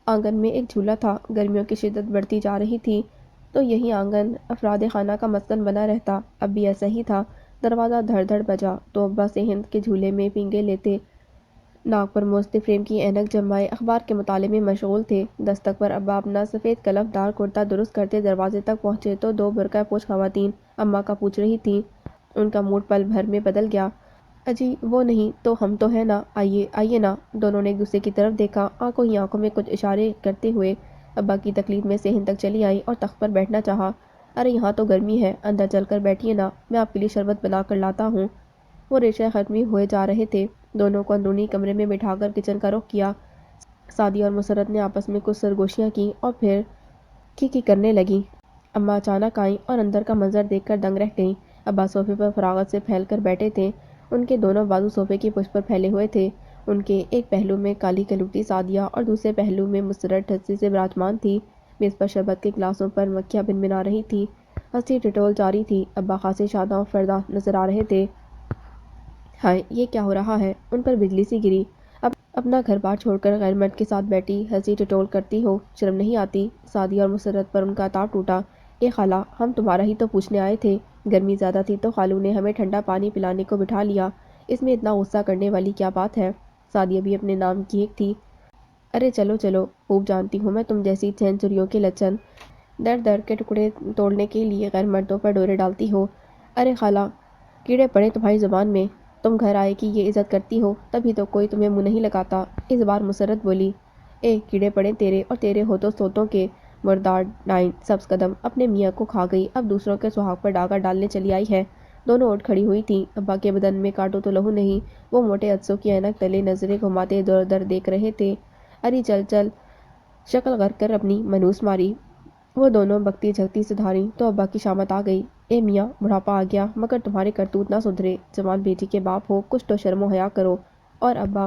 آنگن میں ایک جھولا تھا۔ گرمیوں کی شدت بڑھتی جا رہی تھی تو یہی آنگن افراد خانہ کا مسکن بنا رہتا۔ اب بھی ایسا ہی تھا۔ دروازہ دھڑ دھڑ بجا تو ابا سہند کے جھولے میں پینگے لیتے، ناک پر موزتے فریم کی اینک جمائے اخبار کے مطالعے میں مشغول تھے۔ دستک پر ابا اپنا سفید کلف دار کرتا درست کرتے دروازے تک پہنچے تو دو برقع پوش خواتین اماں کا پوچھ رہی تھیں۔ ان کا موڈ پل بھر میں بدل گیا۔ اجی وہ نہیں تو ہم تو ہیں نا، آئیے آئیے نا۔ دونوں نے ایک دوسرے کی طرف دیکھا، آنکھوں ہی آنکھوں میں کچھ اشارے کرتے ہوئے۔ ابا کی تکلیف میں سہند تک چلی آئی اور تخت پر بیٹھنا چاہا۔ ارے یہاں تو گرمی ہے، اندر چل کر بیٹھیے نا، میں آپ کے لیے شربت بنا کر لاتا ہوں۔ وہ ریشہ ختم ہوئے جا رہے تھے۔ دونوں کو اندرونی کمرے میں بٹھا کر کچن کا رخ کیا۔ سعدیہ اور مسرت نے آپس میں کچھ سرگوشیاں کی اور پھر کی کرنے لگیں۔ اماں اچانک آئیں اور اندر کا منظر دیکھ کر دنگ رہ گئیں۔ ابا صوفے پر فراغت سے پھیل کر بیٹھے تھے۔ ان کے دونوں بازو صوفے کی پشت پر پھیلے ہوئے تھے۔ ان کے ایک پہلو میں کالی کلوٹی سعدیہ اور دوسرے پہلو میں مسرت ٹھسی سے براجمان تھی۔ میز پر شربت کے گلاسوں پر مکھیاں بنبنا رہی تھیں۔ ہنسی ٹھٹول جاری تھی۔ ابا خاصے شاداں و فردا نظر آ رہے تھے۔ ہائے یہ کیا ہو رہا ہے؟ ان پر بجلی سی گری۔ اپنا گھر بار چھوڑ کر غیر مرد کے ساتھ بیٹھی ہنسی ٹھٹول کرتی ہو، شرم نہیں آتی؟ سعدیہ اور مسرت پر ان کا تاب ٹوٹا۔ اے خالہ، ہم تمہارا ہی تو پوچھنے آئے تھے۔ گرمی زیادہ تھی تو خالو نے ہمیں ٹھنڈا پانی پلانے کو بٹھا لیا، اس میں اتنا غصہ کرنے والی کیا بات ہے؟ سعدیہ بھی اپنے نام کی ایک تھی۔ ارے چلو چلو، خوب جانتی ہوں میں تم جیسی چھینچریوں کے لچھن، در در کے ٹکڑے توڑنے کے لیے غیر مردوں پر ڈورے ڈالتی ہو۔ ارے خالہ، کیڑے پڑے تمہاری زبان میں، تم گھر آئے کی یہ عزت کرتی ہو، تبھی تو کوئی تمہیں منہ نہیں لگاتا۔ اس بار مسرت بولی، اے کیڑے پڑے تیرے اور تیرے ہوتوں سوتوں کے، مردار ڈائن سبز قدم اپنے میاں کو کھا گئی، اب دوسروں کے سہاگ پر ڈاکہ ڈالنے چلی آئی ہے۔ دونوں اٹھ کھڑی ہوئی تھیں۔ ابا کے بدن میں کانٹوں تو لہو نہیں، وہ موٹے عدسوں کی اینک تلے نظریں گھماتے ادھر ادھر دیکھ رہے تھے۔ اری چل چل، شکل غر کر اپنی منوس ماری۔ وہ دونوں بکتی جھکتی سدھاریں تو ابا کی شامت آ گئی۔ اے میاں، بڑھاپا آ گیا مگر تمہارے کرتوت نہ سدھرے، جوان بیٹی کے باپ ہو، کچھ تو شرم و حیا کرو۔ اور ابا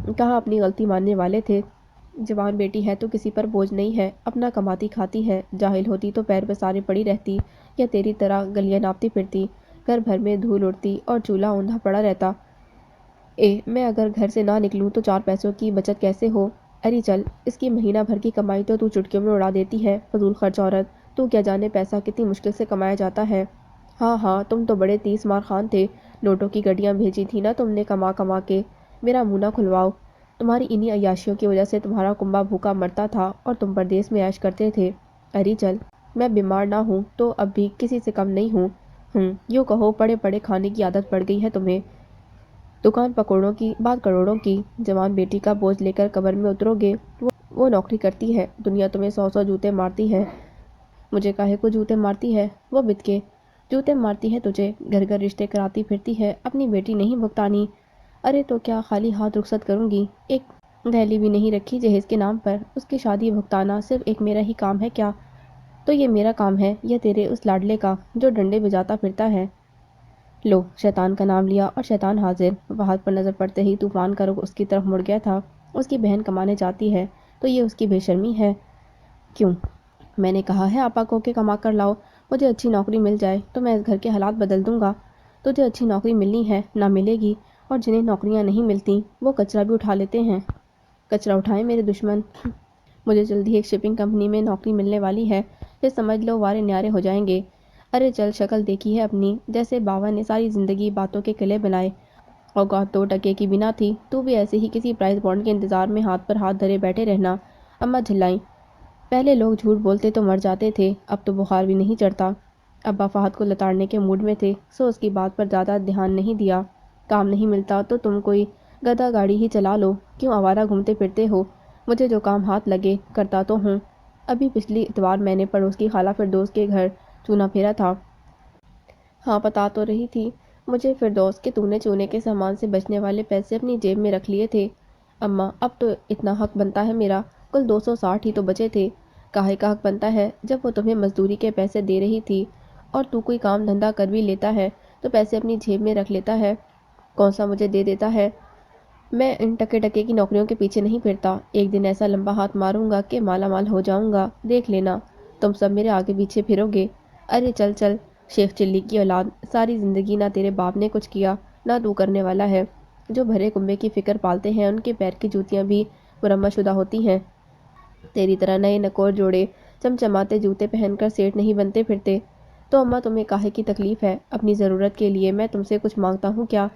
کہاں اپنی غلطی ماننے والے تھے؟ جوان بیٹی ہے تو کسی پر بوجھ نہیں ہے، اپنا کماتی کھاتی ہے، جاہل ہوتی تو پیر پسارے پڑی رہتی یا تیری طرح گلیاں ناپتی پھرتی، گھر بھر میں دھول اڑتی اور چولہا اوندھا پڑا رہتا۔ میں اگر گھر سے نہ نکلوں تو چار پیسوں کی بچت کیسے ہو؟ اری چل، اس کی مہینہ بھر کی کمائی تو چٹکیوں میں اڑا دیتی ہے، فضول خرچ عورت، تو کیا جانے پیسہ کتنی مشکل سے کمایا جاتا ہے۔ ہاں ہاں، تم تو بڑے تیس مار خان تھے، نوٹوں کی گڈیاں بھیجی تھی نا تم نے کما کما کے، میرا منہ نہ کھلواؤ۔ تمہاری انہی عیاشیوں کی وجہ سے تمہارا کنبہ بھوکا مرتا تھا اور تم پردیس میں عیش کرتے تھے۔ اری چل، میں بیمار نہ ہوں تو اب بھی کسی سے کم نہیں ہوں۔ یوں کہو پڑے پڑے کھانے کی عادت پڑ گئی ہے تمہیں، دکان پکوڑوں کی، بات کروڑوں کی۔ جوان بیٹی کا بوجھ لے کر قبر میں اترو گے؟ وہ نوکری کرتی ہے، دنیا تمہیں 100 جوتے مارتی ہے۔ مجھے کاہے کو جوتے مارتی ہے؟ وہ بت کے جوتے مارتی ہے تجھے، گھر گھر رشتے کراتی پھرتی ہے، اپنی بیٹی نہیں بھگتانی۔ ارے تو کیا خالی ہاتھ رخصت کروں گی؟ ایک دہلی بھی نہیں رکھی جہیز کے نام پر، اس کی شادی بھگتانا صرف ایک میرا ہی کام ہے کیا؟ تو یہ میرا کام ہے یا تیرے اس لاڈلے کا جو ڈنڈے بجاتا پھرتا ہے؟ لو، شیطان کا نام لیا اور شیطان حاضر۔ فہد پر نظر پڑتے ہی طوفان کا رخ اس کی طرف مڑ گیا تھا۔ اس کی بہن کمانے جاتی ہے تو یہ اس کی بے شرمی ہے؟ کیوں؟ میں نے کہا ہے آپا کو کہ کما کر لاؤ، مجھے اچھی نوکری مل جائے تو میں اس گھر کے حالات بدل دوں گا۔ تجھے اچھی نوکری ملنی ہے، نہ ملے گی، اور جنہیں نوکریاں نہیں ملتی وہ کچرا بھی اٹھا لیتے ہیں۔ کچرا اٹھائیں میرے دشمن، مجھے جلدی ایک شپنگ کمپنی میں نوکری ملنے والی ہے، پھر سمجھ لو وارے نیارے ہو جائیں گے۔ ارے چل، شکل دیکھی ہے اپنی، جیسے باوا نے ساری زندگی باتوں کے قلعے بنائے، اوقات 2 ٹکے کی بنا تھی، تو بھی ایسے ہی کسی پرائز بانڈ کے انتظار میں ہاتھ پر ہاتھ دھرے بیٹھے رہنا۔ اماں جھلائیں، پہلے لوگ جھوٹ بولتے تو مر جاتے تھے، اب تو بخار بھی نہیں چڑھتا۔ ابا فہد کو لتاڑنے کے موڈ میں تھے، سو اس کی بات پر زیادہ دھیان نہیں دیا۔ کام نہیں ملتا تو تم کوئی گدھا گاڑی ہی چلا لو، کیوں آوارہ گھومتے پھرتے ہو؟ مجھے جو کام ہاتھ لگے کرتا تو ہوں۔ ابھی پچھلی اتوار میں نے پڑوس کی خالہ فردوس کے گھر چونا پھیرا تھا۔ ہاں بتا تو رہی تھی مجھے فردوس کہ تو نے چونے کے سامان سے بچنے والے پیسے اپنی جیب میں رکھ لیے تھے۔ اماں اب تو اتنا حق بنتا ہے میرا، کل 260 ہی تو بچے تھے۔ کاہے کا حق بنتا ہے جب وہ تمہیں مزدوری کے پیسے دے رہی تھی، اور تو کوئی کام دھندا کر بھی لیتا ہے تو پیسے اپنی جیب میں رکھ لیتا ہے، کون سا مجھے دے دیتا ہے؟ میں ان ٹکے ٹکے کی نوکریوں کے پیچھے نہیں پھرتا، ایک دن ایسا لمبا ہاتھ ماروں گا کہ مالا مال ہو جاؤں گا، دیکھ لینا، تم سب میرے آگے پیچھے پھرو گے۔ ارے چل چل، شیخ چلی کی اولاد، ساری زندگی نہ تیرے باپ نے کچھ کیا نہ تو کرنے والا ہے، جو بھرے کنبے کی فکر پالتے ہیں ان کے پیر کی جوتیاں بھی مرمت شدہ ہوتی ہیں۔ تیری طرح نئے نکور جوڑے چمچماتے جوتے پہن کر سیٹ نہیں بنتے پھرتے۔ تو اماں تمہیں کاہے کی تکلیف ہے؟ اپنی ضرورت کے لیے میں تم سے کچھ مانگتا ہوں کیا؟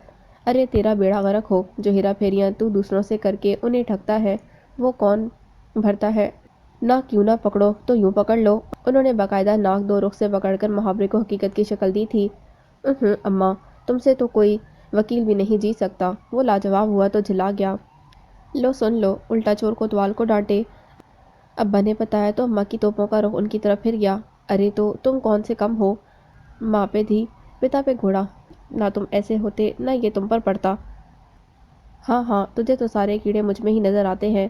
ارے تیرا بیڑا غرق ہو، جو ہیرا پھیریاں تو دوسروں سے کر کے انہیں ٹھگتا ہے وہ کون بھرتا ہے؟ ناک کیوں نہ پکڑو تو یوں پکڑ لو۔ انہوں نے باقاعدہ ناک دو رخ سے پکڑ کر محاورے کو حقیقت کی شکل دی تھی۔ اماں تم سے تو کوئی وکیل بھی نہیں جیت سکتا۔ وہ لاجواب ہوا تو جھلا گیا۔ لو سن لو، الٹا چور کوتوال کو ڈانٹے۔ ابا نے بتایا تو اماں کی توپوں کا رخ ان کی طرف پھر گیا۔ ارے تو تم کون سے کم ہو؟ ماں پہ دھی، پتا پہ گھوڑا، نہ تم ایسے ہوتے نہ یہ تم پر پڑتا۔ ہاں تجھے تو سارے کیڑے مجھ میں ہی نظر آتے ہیں،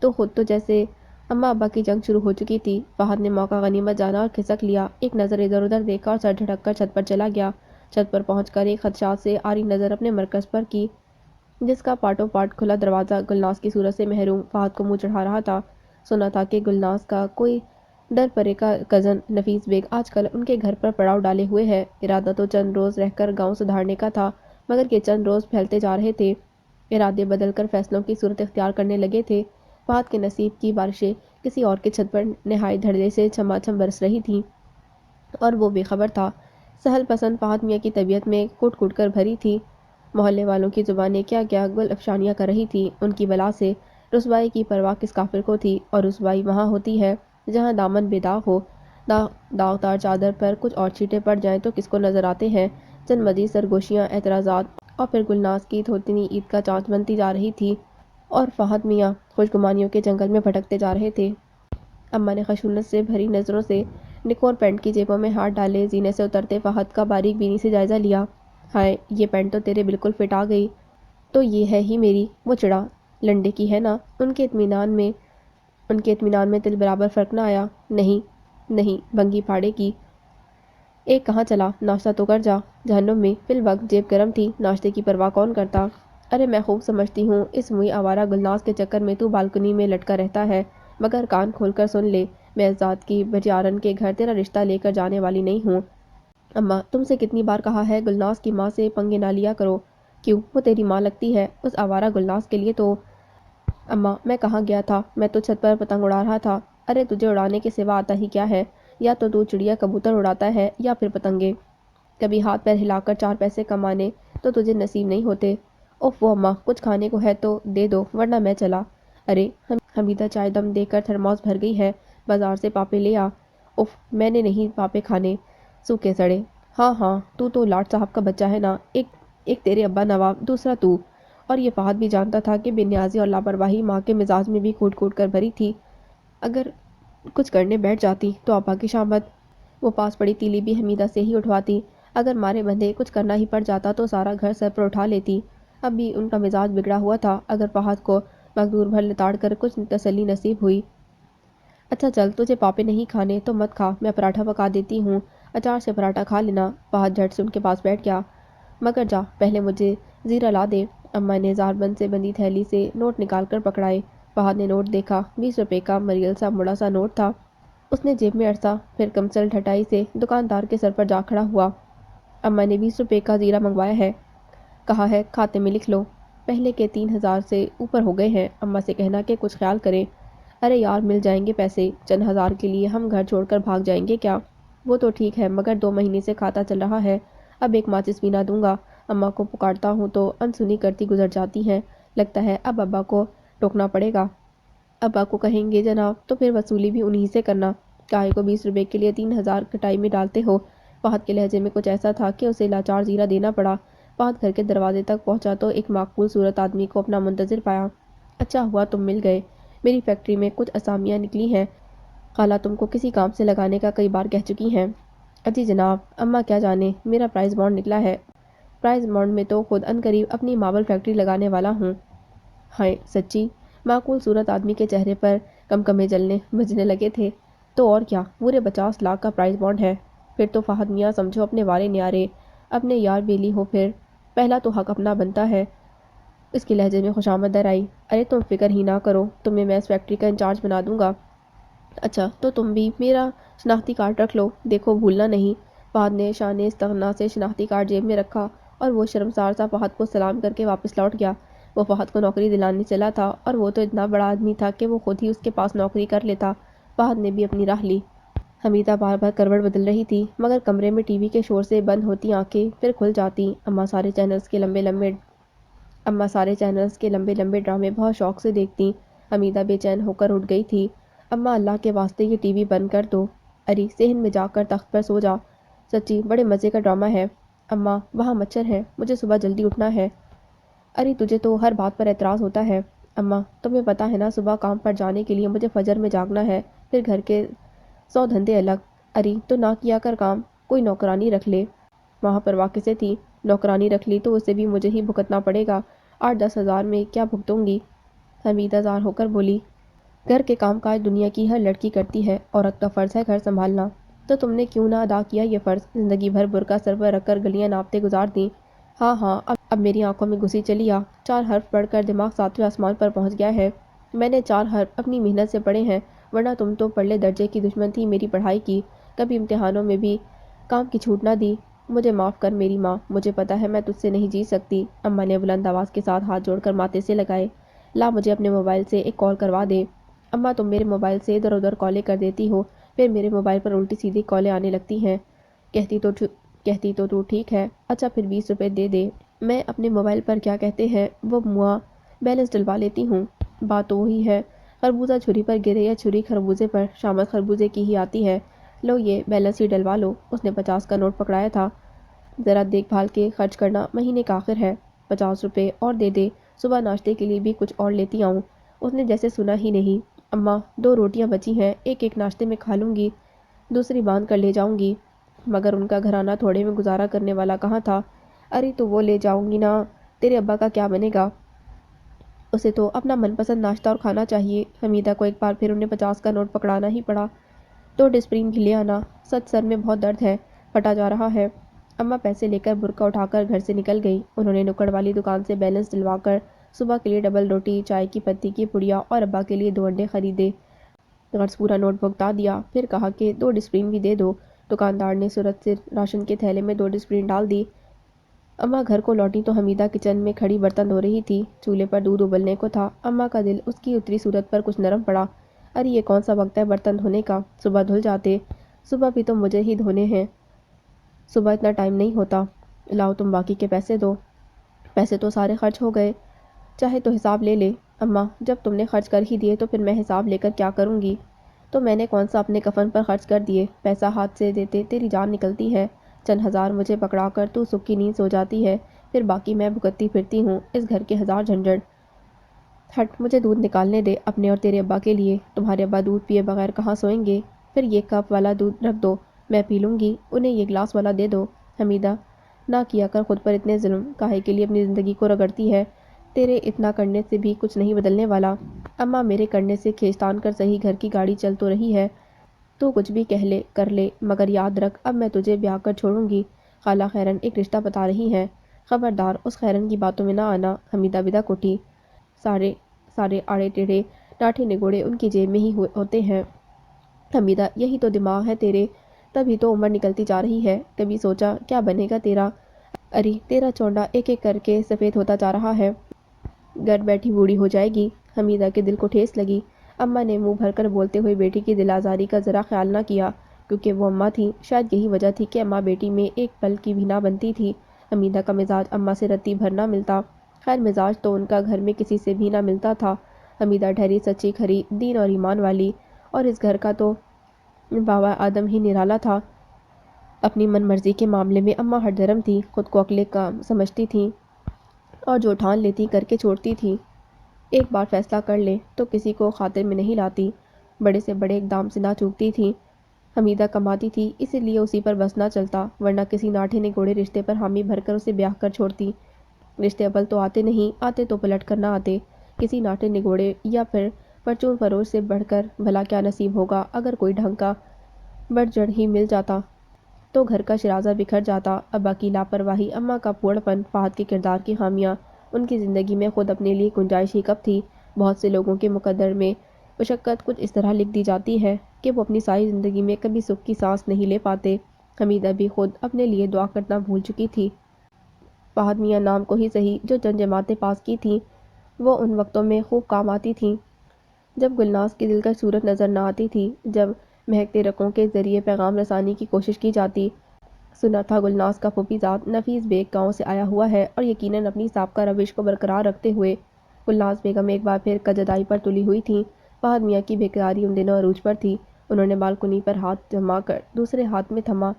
تو خود تو جیسے۔ اماں ابا کی جنگ شروع ہو چکی تھی۔ فہد نے موقع غنیمت جانا اور کھسک لیا، ایک نظر ادھر ادھر دیکھا اور سر جھٹک کر چھت پر چلا گیا۔ چھت پر پہنچ کر ایک خدشات سے آری نظر اپنے مرکز پر کی، جس کا پارٹوں پارٹ کھلا دروازہ گلناز کی صورت سے محروم فہد کو منہ چڑھا رہا تھا۔ سنا تھا کہ گلناز کا کوئی ڈر پرے کا کزن نفیس بیگ آج کل ان کے گھر پر پڑاؤ ڈالے ہوئے ہے۔ ارادہ تو چند روز رہ کر گاؤں سدھارنے کا تھا، مگر یہ چند روز پھیلتے جا رہے تھے، ارادے بدل کر فیصلوں کی صورت اختیار کرنے لگے تھے۔ فہد کے نصیب کی بارشیں کسی اور کی چھت پر نہایت دھڑلے سے چھما چھم برس رہی تھیں اور وہ بے خبر تھا۔ سہل پسند فہد میاں کی طبیعت میں کوٹ کوٹ کر بھری تھی۔ محلے والوں کی زبانیں کیا کیا گل افشانیاں کر رہی تھیں ان کی بلا سے۔ رسوائی کی پرواہ کس کافر کو تھی؟ اور رسوائی وہاں ہوتی ہے جہاں دامن بے داغ ہو۔ داغدار چادر پر کچھ اور چھینٹے پڑ جائیں تو کس کو نظر آتے ہیں؟ چند مزید سرگوشیاں، اعتراضات اور پھر گلناز کی تھوتنی عید کا چانچ بنتی جا رہی تھی اور فہد میاں خوشگمانیوں کے جنگل میں بھٹکتے جا رہے تھے۔ اماں نے خشونت سے بھری نظروں سے نکور پینٹ کی جیبوں میں ہاتھ ڈالے، زینے سے اترتے فہد کا باریک بینی سے جائزہ لیا۔ ہائے، یہ پینٹ تو تیرے بالکل فٹ آ گئی۔ تو یہ ہے ہی میری، وہ چڑا لنڈے کی ہے نا؟ ان کے اطمینان میں تل برابر فرق نہ آیا۔ نہیں بنگی پھاڑے کی۔ ایک کہاں چلا؟ ناشتہ تو کر جا۔ جہنم میں، فی الوقت جیب گرم تھی، ناشتے کی پرواہ کون کرتا؟ ارے میں خوب سمجھتی ہوں اس موئی آوارہ گلناز کے چکر میں تو بالکنی میں لٹکا رہتا ہے، مگر کان کھول کر سن لے، میں اس ذات کی بجیارن کے گھر تیرا رشتہ لے کر جانے والی نہیں ہوں۔ اماں تم سے کتنی بار کہا ہے گلناز کی ماں سے پنگے نہ لیا کرو۔ کیوں، وہ تیری ماں لگتی ہے؟ اس آوارہ گلناز کے لیے تو۔ اماں میں کہاں گیا تھا، میں تو چھت پر پتنگ اڑا رہا تھا۔ ارے تجھے اڑانے کے سوا آتا ہی کیا ہے؟ یا تو چڑیا کبوتر اڑاتا ہے یا پھر پتنگیں۔ کبھی ہاتھ پیر ہلا کر 4 پیسے کمانے تو تجھے نصیب نہیں ہوتے۔ اوف وہ اماں، کچھ کھانے کو ہے تو دے دو ورنہ میں چلا۔ ارے حمیدہ چائے دم دے کر تھرماس بھر گئی ہے، بازار سے پاپے لے آ۔ اوف میں نے نہیں پاپے کھانے، سوکھے سڑے۔ ہاں تو لاٹ صاحب کا بچہ ہے نا، ایک تیرے ابا نواب، دوسرا تو۔ اور یہ فہد بھی جانتا تھا کہ بے نیازی اور لاپرواہی ماں کے مزاج میں بھی کوٹ کوٹ کر بھری تھی۔ اگر کچھ کرنے بیٹھ جاتی تو ابا کی شامت، وہ پاس پڑی تیلی بھی حمیدہ سے ہی اٹھواتی۔ اگر مارے بندھے کچھ کرنا ہی پڑ جاتا تو سارا گھر سر پر اٹھا لیتی۔ اب بھی ان کا مزاج بگڑا ہوا تھا، اگر فہد کو مقدور بھر لتاڑ کر کچھ تسلی نصیب ہوئی۔ اچھا چل، تجھے پاپے نہیں کھانے تو مت کھا، میں پراٹھا پکا دیتی ہوں، اچار سے پراٹھا کھا لینا۔ فہد جھٹ سے ان کے پاس بیٹھ گیا۔ مگر جا، پہلے مجھے زیرہ لا دے۔ اماں نے زار بند سے بندی تھیلی سے نوٹ نکال کر پکڑائے۔ فہد نے نوٹ دیکھا، 20 روپے کا مریل سا مڑا سا نوٹ تھا۔ اس نے جیب میں ارسا، پھر کمسل ڈھٹائی سے دکاندار کے سر پر جا کھڑا ہوا۔ اماں نے 20 روپے کا زیرہ منگوایا ہے، کہا ہے کھاتے میں لکھ لو۔ پہلے کے 3000 سے اوپر ہو گئے ہیں، اماں سے کہنا کہ کچھ خیال کریں۔ ارے یار مل جائیں گے پیسے، چند ہزار کے لیے ہم گھر چھوڑ کر بھاگ جائیں گے کیا؟ وہ تو ٹھیک ہے، مگر 2 مہینے سے کھاتا چل رہا ہے، اب ایک ماچس بھی نہ دوں گا۔ اماں کو پکارتا ہوں تو انسنی کرتی گزر جاتی ہیں، لگتا ہے اب ابا کو ٹوکنا پڑے گا۔ ابا کو کہیں گے جناب تو پھر وصولی بھی انہی سے کرنا، کاہے کو 20 روپے کے لیے 3000 کٹائی میں ڈالتے ہو؟ فہد کے لہجے میں کچھ ایسا تھا کہ اسے لاچار زیرہ دینا پڑا۔ فہد گھر کے دروازے تک پہنچا تو ایک معقول صورت آدمی کو اپنا منتظر پایا۔ اچھا ہوا تم مل گئے، میری فیکٹری میں کچھ اسامیاں نکلی ہیں، خالہ تم کو کسی کام سے لگانے کا کئی بار کہہ چکی ہیں۔ اجی جناب، اماں کیا جانے، میرا پرائز بانڈ نکلا ہے۔ پرائز بانڈ میں تو خود عنقریب اپنی ماربل فیکٹری لگانے والا ہوں۔ ہائے سچی؟ معقول صورت آدمی کے چہرے پر کمکمے جلنے بجنے لگے تھے۔ تو اور کیا، پورے 50 لاکھ کا پرائز بانڈ ہے۔ پھر تو فہد میاں سمجھو اپنے وارے نیارے، اپنے یار بیلی ہو، پھر پہلا تو حق اپنا بنتا ہے۔ اس کے لہجے میں خوشامد در آئی۔ ارے تم فکر ہی نہ کرو، تمہیں میں اس فیکٹری کا انچارج بنا دوں گا۔ اچھا تو تم بھی میرا شناختی کارڈ رکھ لو، دیکھو بھولنا نہیں۔ فہد نے شان استغنا سے شناختی کارڈ جیب میں رکھا اور وہ شرمسار سا فہد کو سلام کر کے واپس لوٹ گیا۔ وہ فہد کو نوکری دلانے چلا تھا اور وہ تو اتنا بڑا آدمی تھا کہ وہ خود ہی اس کے پاس نوکری کر لیتا۔ فہد نے بھی اپنی راہ لی۔ حمیدہ بار بار کروٹ بدل رہی تھی مگر کمرے میں ٹی وی کے شور سے بند ہوتی آنکھیں پھر کھل جاتی۔ اماں سارے چینلز کے لمبے لمبے ڈرامے بہت شوق سے دیکھتی۔ حمیدہ بے چین ہو کر اٹھ گئی تھی۔ اماں اللہ کے واسطے یہ ٹی وی بند کر دو۔ اری صحن میں جا کر تخت پر سو جا، سچی بڑے مزے کا ڈرامہ ہے۔ اماں وہاں مچھر ہے، مجھے صبح جلدی اٹھنا ہے۔ اری تجھے تو ہر بات پر اعتراض ہوتا ہے۔ اماں تمہیں پتا ہے نا صبح کام پر جانے کے لیے مجھے فجر میں جاگنا ہے، پھر گھر کے 100 دھندے الگ۔ اری تو نہ کیا کر کام، کوئی نوکرانی رکھ لے۔ وہاں پر واقع سے تھی، نوکرانی رکھ لی تو اسے بھی مجھے ہی بھگتنا پڑے گا، 8-10 ہزار میں کیا بھگتوں گی؟ حمیدہ زار ہو کر بولی، گھر کے کام کاج دنیا کی ہر لڑکی کرتی ہے، عورت کا فرض ہے گھر سنبھالنا۔ تو تم نے کیوں نہ ادا کیا یہ فرض؟ زندگی بھر برقع سر پر رکھ کر گلیاں ناپتے گزار دیں۔ ہاں ہاں اب میری آنکھوں میں گھسی چلی آ، 4 حرف پڑھ کر دماغ 7ویں آسمان پر پہنچ گیا ہے۔ میں نے 4 حرف اپنی محنت سے پڑھے ہیں، ورنہ تم تو پرلے درجے کی دشمن تھی میری پڑھائی کی، کبھی امتحانوں میں بھی کام کی چھوٹ نہ دی۔ مجھے معاف کر میری ماں، مجھے پتا ہے میں تجھ سے نہیں جی سکتی۔ اماں نے بلند آواز کے ساتھ ہاتھ جوڑ کر ماتھے سے لگائے، لا مجھے اپنے موبائل سے ایک کال کروا دے۔ اماں تم میرے موبائل سے ادھر ادھر کالیں کر دیتی ہو، پھر میرے موبائل پر الٹی سیدھی کالیں آنے لگتی ہیں۔ کہتی تو تو ٹھیک ہے، اچھا پھر 20 روپے دے دے، میں اپنے موبائل پر کیا کہتے ہیں وہ موا بیلنس ڈلوا لیتی ہوں۔ بات تو وہی ہے، خربوزہ چھری پر گرے یا چھری خربوزے پر، شامت خربوزے کی ہی آتی ہے۔ لو یہ بیلنس ہی ڈلوا لو۔ اس نے 50 کا نوٹ پکڑایا تھا، ذرا دیکھ بھال کے خرچ کرنا، مہینے کا آخر ہے۔ 50 روپے اور دے دے، صبح ناشتے کے لیے بھی کچھ اور لیتی آؤں۔ اس نے جیسے سنا ہی نہیں۔ اماں 2 روٹیاں بچی ہیں، ایک ناشتے میں کھا لوں گی، دوسری باندھ کر لے جاؤں گی۔ مگر ان کا گھرانہ تھوڑے میں گزارا کرنے والا کہاں تھا؟ ارے تو وہ لے جاؤں گی نا، تیرے ابا کا کیا بنے گا؟ اسے تو اپنا من پسند ناشتہ اور کھانا چاہیے۔ حمیدہ کو ایک بار پھر انہیں 50 کا نوٹ پکڑانا ہی پڑا۔ 2 ڈسپرین بھی لے آنا، سچ سر میں بہت درد ہے، پھٹا جا رہا ہے۔ اماں پیسے لے کر برقع اٹھا کر گھر سے نکل گئی۔ انہوں نے نکڑ والی دکان سے بیلنس ڈلوا کر صبح کے لیے ڈبل روٹی، چائے کی پتی کی پڑیا اور ابا کے لیے 2 انڈے خریدے۔ غرض پورا نوٹ بھگتا دیا، پھر کہا کہ 2 ڈسپرین بھی دے دو۔ دکاندار نے صورت سے راشن کے تھیلے میں 2 ڈسپرین ڈال دی۔ اماں گھر کو لوٹی تو حمیدہ کچن میں کھڑی برتن دھو رہی تھی، چولہے پر دودھ ابلنے کو تھا۔ اماں کا دل اس کی اتری صورت پر کچھ نرم پڑا۔ ارے یہ کون سا وقت ہے برتن دھونے کا، صبح دھل جاتے، صبح بھی تو مجھے ہی دھونے ہیں، صبح اتنا ٹائم نہیں ہوتا۔ لاؤ تم باقی کے پیسے دو۔ پیسے تو سارے خرچ ہو گئے، چاہے تو حساب لے لے۔ اماں جب تم نے خرچ کر ہی دیے تو پھر میں حساب لے کر کیا کروں گی؟ تو میں نے کون سا اپنے کفن پر خرچ کر دیے؟ پیسہ ہاتھ سے دیتے تیری جان نکلتی ہے، چند ہزار مجھے پکڑا کر تو سکھ کی نیند سو جاتی ہے، پھر باقی میں بھگتتی پھرتی ہوں اس گھر کے 1000 جھنجھٹ۔ ہٹ مجھے دودھ نکالنے دے اپنے اور تیرے ابا کے لیے، تمہارے ابا دودھ پیے بغیر کہاں سوئیں گے؟ پھر یہ کپ والا دودھ رکھ دو، میں پی لوں گی، انہیں یہ گلاس والا دے دو۔ حمیدہ نہ کیا کر خود پر اتنے ظلم، کاہے کے لیے اپنی زندگی کو رگڑتی ہے؟ تیرے اتنا کرنے سے بھی کچھ نہیں بدلنے والا۔ اماں میرے کرنے سے کھینچتان کر صحیح گھر کی گاڑی چل تو رہی ہے، تو کچھ بھی کہہ لے کر لے، مگر یاد رکھ اب میں تجھے بیاہ کر چھوڑوں گی۔ خالہ خیرن ایک رشتہ بتا رہی ہیں، خبردار اس خیرن کی باتوں میں نہ آنا۔ حمیدہ بدک اٹھی، سارے آڑے ٹیڑھے ڈاٹھے نگوڑے ان کی جیب میں ہی ہوتے ہیں۔ حمیدہ یہی تو دماغ ہے تیرے، تبھی تو عمر نکلتی جا رہی ہے، کبھی سوچا کیا بنے گا تیرا؟ اری تیرا چونڈا ایک ایک کر کے سفید ہوتا جا رہا ہے، گھر بیٹھی بوڑھی ہو جائے گی۔ حمیدہ کے دل کو ٹھیس لگی۔ اماں نے منہ بھر کر بولتے ہوئے بیٹی کی دل آزاری کا ذرا خیال نہ کیا، کیونکہ وہ اماں تھیں، شاید یہی وجہ تھی کہ اماں بیٹی میں ایک پل کی بھی نہ بنتی تھی۔ حمیدہ کا مزاج اماں سے رتی بھر نہ ملتا، خیر مزاج تو ان کا گھر میں کسی سے بھی نہ ملتا تھا۔ حمیدہ ٹھہری سچی کھری دین اور ایمان والی، اور اس گھر کا تو بابا آدم ہی نرالا تھا۔ اپنی من مرضی کے معاملے میں اماں ہٹ دھرم تھی، خود کو عقلِ کام سمجھتی تھیں اور جو ٹھان لیتی کر کے چھوڑتی تھیں۔ ایک بار فیصلہ کر لیں تو کسی کو خاطر میں نہیں لاتی، بڑے سے بڑے اقدام سے نہ چوکتی تھیں۔ حمیدہ کماتی تھی اسی لیے اسی پر بس نہ چلتا، ورنہ کسی ناٹھے نگوڑے رشتے پر حامی بھر کر اسے بیاہ کر چھوڑتی۔ رشتے اول تو آتے نہیں، آتے تو پلٹ کر نہ آتے۔ کسی ناٹھے نگوڑے یا پھر پرچون فروش سے بڑھ کر بھلا کیا نصیب ہوگا؟ اگر کوئی ڈھنگ کا بڑھ جڑ ہی مل جاتا تو گھر کا شیرازہ بکھر جاتا۔ ابا کی لاپرواہی، اماں کا پھوڑ پن، فہد کے کردار کی خامیاں، ان کی زندگی میں خود اپنے لیے گنجائش ہی کب تھی؟ بہت سے لوگوں کے مقدر میں مشقت کچھ اس طرح لکھ دی جاتی ہے کہ وہ اپنی ساری زندگی میں کبھی سکھ کی سانس نہیں لے پاتے۔ حمیدہ بھی خود اپنے لیے دعا کرنا بھول چکی تھی۔ فہد میاں نام کو ہی صحیح جو چند جماعتیں پاس کی تھیں، وہ ان وقتوں میں خوب کام آتی تھیں جب گلناز کی دلکش صورت نظر نہ آتی تھی، جب مہکتے رقوں کے ذریعے پیغام رسانی کی کوشش کی جاتی۔ سنا تھا گلناز کا پھوپھیزاد نفیس بیگ گاؤں سے آیا ہوا ہے اور یقیناً اپنی سابقہ روش کو برقرار رکھتے ہوئے گلناز بیگم ایک بار پھر کجدائی پر تلی ہوئی تھیں۔ فہد میاں کی بیقراری ان دنوں عروج پر تھی۔ انہوں نے بالکنی پر ہاتھ جما کر دوسرے ہاتھ میں تھما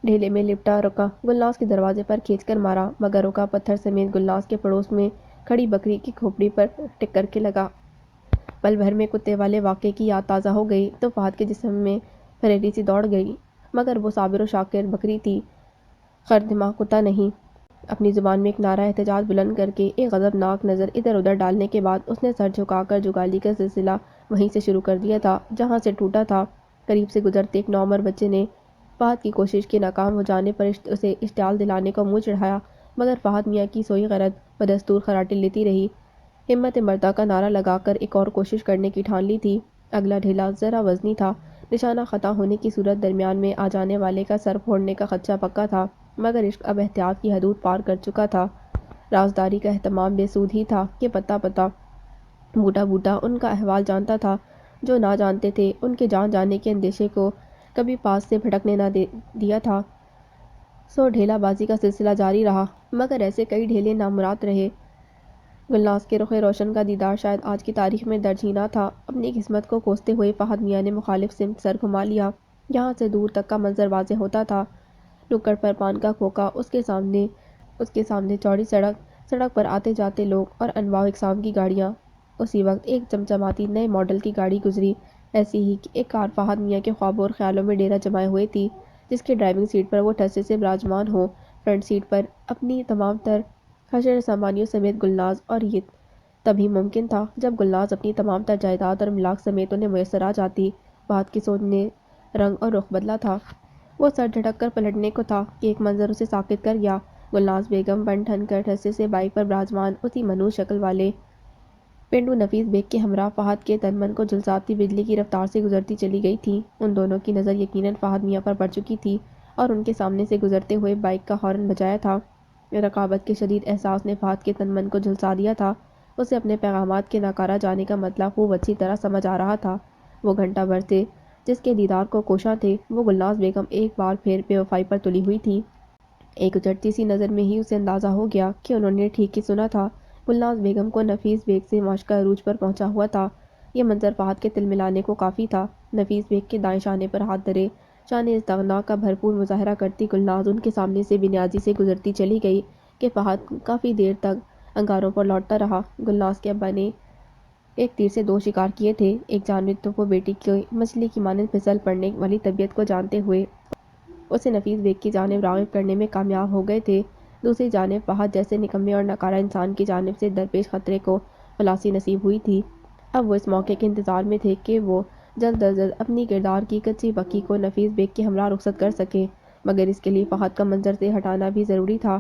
ڈھیلے میں لپٹا رکا گلناز کے دروازے پر کھینچ کر مارا، مگر رکا پتھر سمیت گلناز کے پڑوس میں کھڑی بکری کی کھوپڑی پر ٹک کر کے لگا۔ پل بھر میں کتے والے واقعے کی یاد تازہ ہو گئی تو فہد کے جسم میں پھریلی سی دوڑ گئی، مگر وہ صابر و شاکر بکری تھی، خردمخ کتا نہیں۔ اپنی زبان میں ایک نعرہ احتجاج بلند کر کے ایک غضبناک نظر ادھر ادھر ڈالنے کے بعد اس نے سر جھکا کر جگالی کا سلسلہ وہیں سے شروع کر دیا تھا جہاں سے ٹوٹا تھا۔ قریب سے گزرتے ایک نوعمر بچے نے فہد کی کوشش کے ناکام ہو جانے پر اسے اشتعال دلانے کو منہ چڑھایا، مگر فہد میاں کی سوئی غرض بدستور خراٹے لیتی رہی۔ ہمت مردہ کا نعرہ لگا کر ایک اور کوشش کرنے کی ٹھان لی تھی۔ اگلا ڈھیلا ذرا وزنی تھا، نشانہ خطا ہونے کی صورت درمیان میں آ جانے والے کا سر پھوڑنے کا خدشہ پکا تھا، مگر عشق اب احتیاط کی حدود پار کر چکا تھا۔ رازداری کا اہتمام بے سود ہی تھا کہ پتا پتا بوٹا بوٹا ان کا احوال جانتا تھا۔ جو نہ جانتے تھے ان کے جان جانے کے اندیشے کو کبھی پاس سے بھٹکنے نہ دیا تھا۔ سو ڈھیلا بازی کا سلسلہ جاری رہا، مگر ایسے کئی ڈھیلے نامراد رہے۔ گلناز کے رخ روشن کا دیدار شاید آج کی تاریخ میں درج ہی نہ تھا۔ اپنی قسمت کو کوستے ہوئے فہد میاں نے مخالف سمت سر گھما لیا، جہاں سے دور تک کا منظر واضح ہوتا تھا۔ نکڑ پر پان کا کھوکا، اس کے سامنے چوڑی سڑک پر آتے جاتے لوگ اور انواع اقسام کی گاڑیاں۔ اسی وقت ایک چمچماتی نئے ماڈل کی گاڑی گزری، ایسی ہی ایک کار فہد میاں کے خوابوں اور خیالوں میں ڈیرا جمائے ہوئے تھی، جس کے ڈرائیونگ سیٹ پر وہ ٹھسے سے براجمان ہوں۔ فرنٹ سیٹ پر اپنی تمام تر حشر سامانیوں سمیت گلناز، اور یہ تبھی ممکن تھا جب گلناز اپنی تمام تر جائیداد اور املاک سمیت انہیں میسر آ جاتی۔ فہد کی سوچ نے رنگ اور رخ بدلا تھا۔ وہ سر جھٹک کر پلٹنے کو تھا کہ ایک منظر اسے ساکت کر گیا۔ گلناز بیگم بن ٹھن کر ٹھسے سے بائیک پر براجمان اسی منحوس شکل والے پینڈو نفیس بیگ کے ہمراہ فہد کے تن من کو جھلساتی بجلی کی رفتار سے گزرتی چلی گئی تھی۔ ان دونوں کی نظر یقیناً فہد میاں پر پڑ چکی تھی اور ان کے سامنے سے گزرتے ہوئے بائیک کا ہارن بجایا تھا۔ رقابت کے شدید احساس نے فہد کے تن من کو جھلسا دیا تھا۔ اسے اپنے پیغامات کے ناکارہ جانے کا مطلب خوب اچھی طرح سمجھ آ رہا تھا۔ وہ گھنٹہ بھر سے جس کے دیدار کو کوشاں تھے، وہ گلناز بیگم ایک بار پھر بے وفائی پر تلی ہوئی تھی۔ ایک اچٹتی سی نظر میں ہی اسے اندازہ ہو گیا کہ انہوں نے ٹھیک ہی سنا تھا۔ گلناز بیگم کو نفیس بیگ سے معشقہ عروج پر پہنچا ہوا تھا۔ یہ منظر فہد کے تلملانے کو کافی تھا۔ نفیس بیگ کے دائیں شانے پر ہاتھ دھرے، شان استغنا کا بھرپور مظاہرہ کرتی گلناز ان کے سامنے سے بے نیازی سے گزرتی چلی گئی کہ فہد کافی دیر تک انگاروں پر لوٹتا رہا۔ گلناز کے ابا نے ایک تیر سے دو شکار کیے تھے۔ ایک جانب تو وہ بیٹی کی مچھلی کی مانند پھسل پڑنے والی طبیعت کو جانتے ہوئے اسے نفیس بیگ کی جانب راغب کرنے میں کامیاب ہو گئے تھے، دوسری جانب فہد جیسے نکمے اور ناکارہ انسان کی جانب سے درپیش خطرے کو خلاصی نصیب ہوئی تھی۔ اب وہ اس موقع کے انتظار میں تھے کہ وہ جلد از جلد اپنی کردار کی کچی پکی کو نفیس بیگ کے ہمراہ رخصت کر سکیں، مگر اس کے لیے فہد کا منظر سے ہٹانا بھی ضروری تھا۔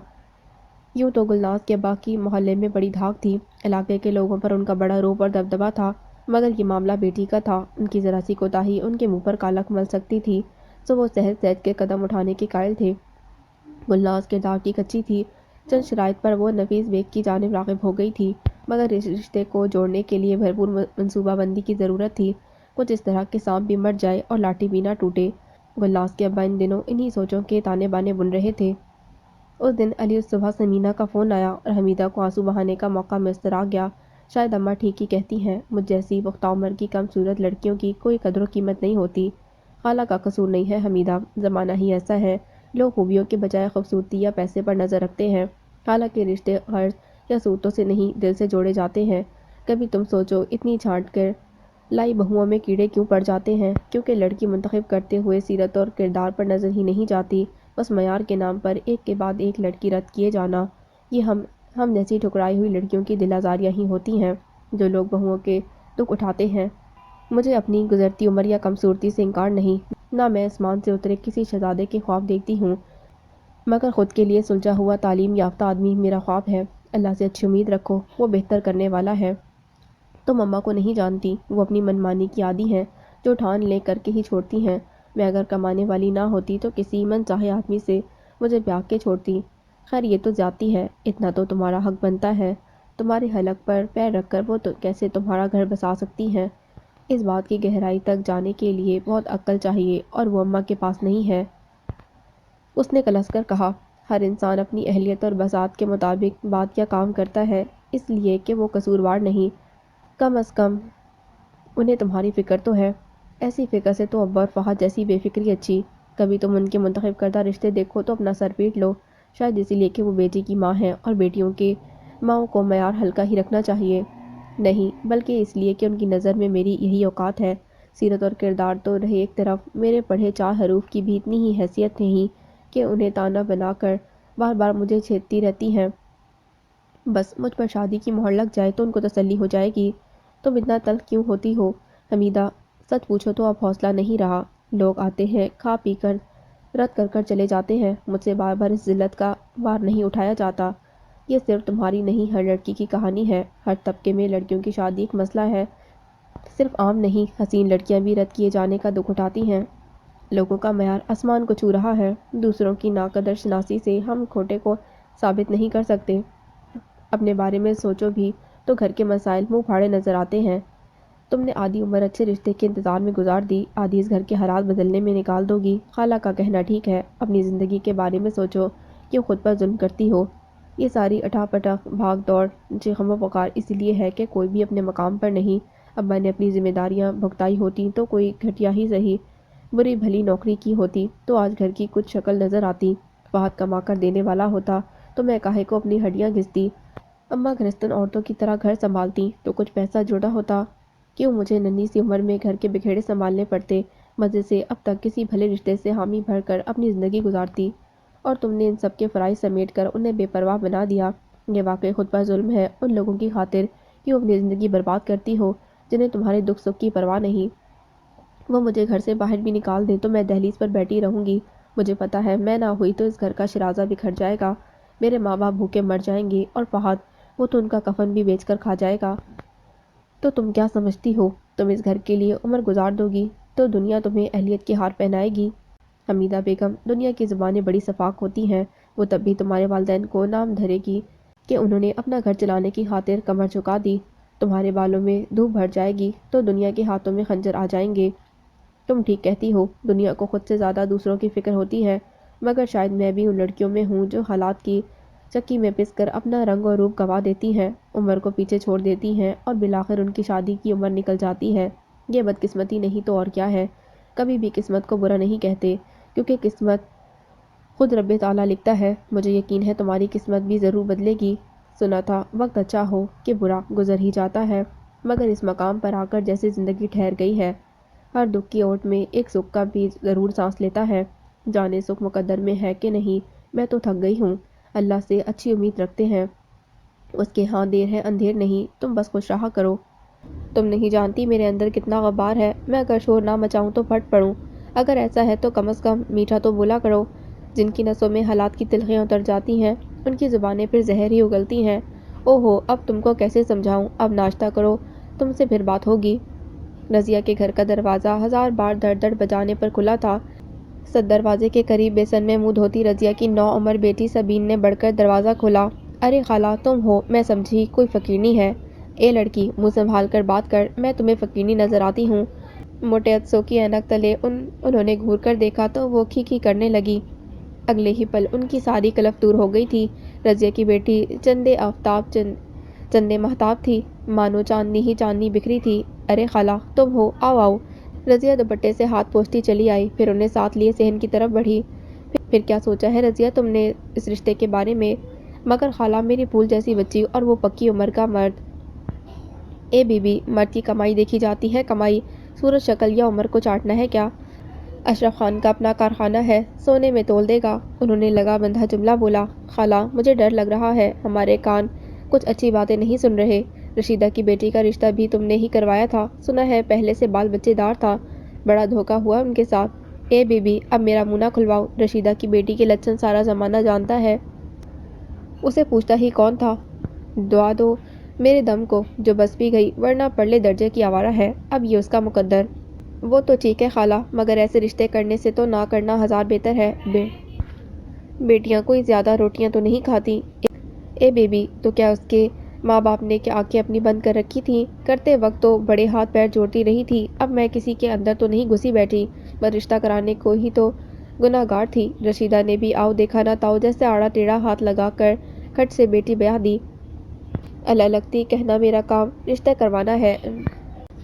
یوں تو گلناز کے ابا کی محلے میں بڑی دھاک تھی، علاقے کے لوگوں پر ان کا بڑا رعب اور دبدبہ تھا، مگر یہ معاملہ بیٹی کا تھا۔ ان کی ذرا سی کوتاہی ان کے منہ پر کالک مل سکتی تھی، سو وہ سہج سہج کے قدم اٹھانے کے قائل تھے۔ گلناز کردار کی کچی تھی، چند شرائط پر وہ نفیس بیگ کی جانب راغب ہو گئی تھی، مگر اس رشتے کو جوڑنے کے لیے بھرپور منصوبہ بندی کی ضرورت تھی، کچھ اس طرح کہ سانپ بھی مر جائے اور لاٹھی بھی نہ ٹوٹے۔ گلناز کے ابا ان دنوں انہی سوچوں کے تانے بانے بن رہے تھے۔ اس دن علیز صبح سمینہ کا فون آیا اور حمیدہ کو آنسو بہانے کا موقع میسر آ گیا۔ شاید اماں ٹھیک ہی کہتی ہیں، مجھ جیسی پختہ عمر کی کم صورت لڑکیوں کی کوئی قدر و قیمت نہیں ہوتی۔ خالہ کا قصور نہیں ہے حمیدہ، زمانہ ہی ایسا ہے، لوگ خوبیوں کے بجائے خوبصورتی یا پیسے پر نظر رکھتے ہیں۔ حالانکہ رشتے غرض یا صورتوں سے نہیں دل سے جوڑے جاتے ہیں۔ کبھی تم سوچو اتنی چھانٹ کر لائی بہوؤں میں کیڑے کیوں پڑ جاتے ہیں؟ کیونکہ لڑکی منتخب کرتے ہوئے سیرت اور کردار پر نظر ہی نہیں جاتی، بس معیار کے نام پر ایک کے بعد ایک لڑکی رد کیے جانا۔ یہ ہم جیسی ٹھکرائی ہوئی لڑکیوں کی دل آزاریاں ہی ہوتی ہیں جو لوگ بہوؤں کے دکھ اٹھاتے ہیں۔ مجھے اپنی گزرتی عمر یا کم صورتی سے انکار نہیں، نہ میں آسمان سے اترے کسی شہزادے کے خواب دیکھتی ہوں، مگر خود کے لیے سلجھا ہوا تعلیم یافتہ آدمی میرا خواب ہے۔ اللہ سے اچھی امید رکھو، وہ بہتر کرنے والا ہے۔ تم اماں کو نہیں جانتی، وہ اپنی من مانی کی عادی ہیں، جو ٹھان لے کر کے ہی چھوڑتی ہیں۔ میں اگر کمانے والی نہ ہوتی تو کسی من چاہے آدمی سے مجھے بیاہ کے چھوڑتی۔ خیر یہ تو زیادتی ہے، اتنا تو تمہارا حق بنتا ہے۔ تمہارے حلق پر پیر رکھ کر وہ کیسے تمہارا گھر بسا سکتی ہیں؟ اس بات کی گہرائی تک جانے کے لیے بہت عقل چاہیے اور وہ اماں کے پاس نہیں ہے۔ اس نے کلس کر کہا، ہر انسان اپنی اہلیت اور بساط کے مطابق بات یا کام کرتا ہے، اس لیے کہ وہ قصوروار نہیں۔ کم از کم انہیں تمہاری فکر تو ہے۔ ایسی فکر سے تو ابا اور فہد جیسی بے فکری اچھی۔ کبھی تم ان کے منتخب کردہ رشتے دیکھو تو اپنا سر پیٹ لو، شاید اسی لیے کہ وہ بیٹی کی ماں ہیں اور بیٹیوں کے ماؤں کو معیار ہلکا ہی رکھنا چاہیے۔ نہیں، بلکہ اس لیے کہ ان کی نظر میں میری یہی اوقات ہے۔ سیرت اور کردار تو رہے ایک طرف، میرے پڑھے 4 حروف کی بھی اتنی ہی حیثیت نہیں کہ انہیں تانا بنا کر بار بار مجھے چھیڑتی رہتی ہیں۔ بس مجھ پر شادی کی مہر لگ جائے تو ان کو تسلی ہو جائے گی۔ تم اتنا تلخ کیوں ہوتی ہو حمیدہ؟ سچ پوچھو تو اب حوصلہ نہیں رہا۔ لوگ آتے ہیں، کھا پی کر رد کر کر چلے جاتے ہیں، مجھ سے بار بار اس ذلت کا بار نہیں اٹھایا جاتا۔ یہ صرف تمہاری نہیں، ہر لڑکی کی کہانی ہے۔ ہر طبقے میں لڑکیوں کی شادی ایک مسئلہ ہے۔ صرف عام نہیں، حسین لڑکیاں بھی رد کیے جانے کا دکھ اٹھاتی ہیں۔ لوگوں کا معیار آسمان کو چھو رہا ہے۔ دوسروں کی ناقدر شناسی سے ہم کھوٹے کو ثابت نہیں کر سکتے۔ اپنے بارے میں سوچو بھی تو گھر کے مسائل منہ پھاڑے نظر آتے ہیں۔ تم نے آدھی عمر اچھے رشتے کے انتظار میں گزار دی، آدھی اس گھر کے حالات بدلنے میں نکال دو گی۔ خالہ کا کہنا ٹھیک ہے، اپنی زندگی کے بارے میں سوچو، کیوں خود پر ظلم کرتی ہو؟ یہ ساری اٹھا پٹک بھاگ دوڑ غم و فقار اس لیے ہے کہ کوئی بھی اپنے مقام پر نہیں۔ ابا نے اپنی ذمہ داریاں بھگتائی ہوتی تو کوئی گھٹیا ہی سہی بری بھلی نوکری کی ہوتی تو آج گھر کی کچھ شکل نظر آتی۔ فہد کما کر دینے والا ہوتا تو میں کاہے کو اپنی ہڈیاں گھستی۔ اماں گرہستن عورتوں کی طرح گھر سنبھالتی تو کچھ پیسہ جوڑا ہوتا۔ کیوں مجھے ننھی سی عمر میں گھر کے بکھیڑے سنبھالنے پڑتے؟ مزے سے اب تک کسی بھلے رشتے سے حامی بھر کر اپنی زندگی گزارتی، اور تم نے ان سب کے فرائض سمیٹ کر انہیں بے پرواہ بنا دیا۔ یہ واقعی خود پر ظلم ہے۔ ان لوگوں کی خاطر کیوں اپنی زندگی برباد کرتی ہو جنہیں تمہارے دکھ سکھ کی پرواہ نہیں؟ وہ مجھے گھر سے باہر بھی نکال دیں تو میں دہلیز پر بیٹھی رہوں گی۔ مجھے پتہ ہے میں نہ ہوئی تو اس گھر کا شرازہ بکھر جائے گا، میرے ماں باپ بھوکے مر جائیں گے، اور فہد، وہ تو ان کا کفن بھی بیچ کر کھا جائے گا۔ تو تم کیا سمجھتی ہو تم اس گھر کے لیے عمر گزار دو گی تو دنیا تمہیں اہلیت کے ہار پہنائے گی؟ حمیدہ بیگم، دنیا کی زبانیں بڑی شفاق ہوتی ہیں، وہ تب بھی تمہارے والدین کو نام دھرے گی کہ انہوں نے اپنا گھر چلانے کی خاطر کمر جھکا دی۔ تمہارے بالوں میں دھوپ بھر جائے گی تو دنیا کے ہاتھوں میں خنجر آ جائیں گے۔ تم ٹھیک کہتی ہو، دنیا کو خود سے زیادہ دوسروں کی فکر ہوتی ہے، مگر شاید میں بھی ان لڑکیوں میں ہوں جو حالات کی چکی میں پس کر اپنا رنگ اور روپ گنوا دیتی ہیں، عمر کو پیچھے چھوڑ دیتی ہیں، اور بالآخر ان کی شادی کی عمر نکل جاتی ہے۔ یہ بدقسمتی نہیں تو اور کیا ہے؟ کبھی بھی قسمت کو برا نہیں کہتے، کیونکہ قسمت خود رب تعالیٰ لکھتا ہے۔ مجھے یقین ہے تمہاری قسمت بھی ضرور بدلے گی۔ سنا تھا وقت اچھا ہو کہ برا گزر ہی جاتا ہے، مگر اس مقام پر آ کر جیسے زندگی ٹھہر گئی ہے، ہر دکھ کی اوٹ میں ایک سکھ کا بھی ضرور سانس لیتا ہے۔ جانے سکھ مقدر میں ہے کہ نہیں، میں تو تھک گئی ہوں۔ اللہ سے اچھی امید رکھتے ہیں، اس کے ہاں دیر ہے اندھیر نہیں، تم بس خوش رہا کرو۔ تم نہیں جانتی میرے اندر کتنا غبار ہے، میں اگر شور نہ مچاؤں تو پھٹ پڑوں۔ اگر ایسا ہے تو کم از کم میٹھا تو بولا کرو۔ جن کی نسوں میں حالات کی تلخیاں اتر جاتی ہیں، ان کی زبانیں پھر زہر ہی اگلتی ہیں۔ اوہو، اب تم کو کیسے سمجھاؤں؟ اب ناشتہ کرو، تم سے پھر بات ہوگی۔ رضیہ کے گھر کا دروازہ 1000 بار دڑ دڑ بجانے پر کھلا تھا۔ صد دروازے کے قریب بیسن میں منہ دھوتی رضیہ کی نوعمر بیٹی سبین نے بڑھ کر دروازہ کھولا۔ ارے خالہ تم ہو، میں سمجھی کوئی فقیرنی ہے۔ اے لڑکی، منہ سنبھال کر بات کر، میں تمہیں فقیرنی نظر آتی ہوں؟ موٹے عدسوں کی اینک تلے انہوں نے گھور کر دیکھا تو وہ کھی کھی کرنے لگی۔ اگلے ہی پل ان کی ساری کلف دور ہو گئی تھی۔ رضیہ کی بیٹی چندے مہتاب تھی، مانو چاندنی ہی چاندنی بکھری تھی۔ ارے خالہ تم ہو، آؤ آؤ۔ رضیہ دوپٹے سے ہاتھ پوچھتی چلی آئی، پھر انہیں ساتھ لیے صحن کی طرف بڑھی۔ پھر کیا سوچا ہے رضیہ تم نے اس رشتے کے بارے میں؟ مگر خالہ، میری پھول جیسی بچی اور وہ پکی عمر کا مرد۔ اے بی بی، مرد کی کمائی دیکھی جاتی ہے؟ کمائی صورت شکل یا عمر کو چاٹنا ہے کیا؟ اشرف خان کا اپنا کارخانہ ہے، سونے میں تول دے گا۔ انہوں نے لگا بندھا جملہ بولا۔ خالہ، مجھے ڈر لگ رہا ہے، ہمارے کان کچھ اچھی باتیں نہیں سن رہے۔ رشیدہ کی بیٹی کا رشتہ بھی تم نے ہی کروایا تھا، سنا ہے پہلے سے بال بچے دار تھا، بڑا دھوکہ ہوا ان کے ساتھ۔ اے بی بی، اب میرا منہ نہ کھلواؤ، رشیدہ کی بیٹی کے لچھن سارا زمانہ جانتا ہے۔ اسے پوچھتا ہی کون تھا؟ دعا دو میرے دم کو جو بس بھی گئی، ورنہ پرلے درجے کی آوارہ ہے، اب یہ اس کا مقدر۔ وہ تو ٹھیک ہے خالہ، مگر ایسے رشتے کرنے سے تو نہ کرنا ہزار بہتر ہے۔ بیٹیاں کوئی زیادہ روٹیاں تو نہیں کھاتی۔ اے بی بی، تو کیا اس کے ماں باپ نے کیا آنکھیں اپنی بند کر رکھی تھیں؟ کرتے وقت تو بڑے ہاتھ پیر جوڑتی رہی تھی، اب میں کسی کے اندر تو نہیں گھسی بیٹھی، بس رشتہ کرانے کو ہی تو گناہ گار تھی۔ رشیدہ نے بھی آؤ دیکھا نہ تاؤ جیسے آڑا ٹیڑھا ہاتھ لگا کر کھٹ سے بیٹی بیاہ دی۔ اللہ لگتی کہنا میرا کام رشتہ کروانا ہے،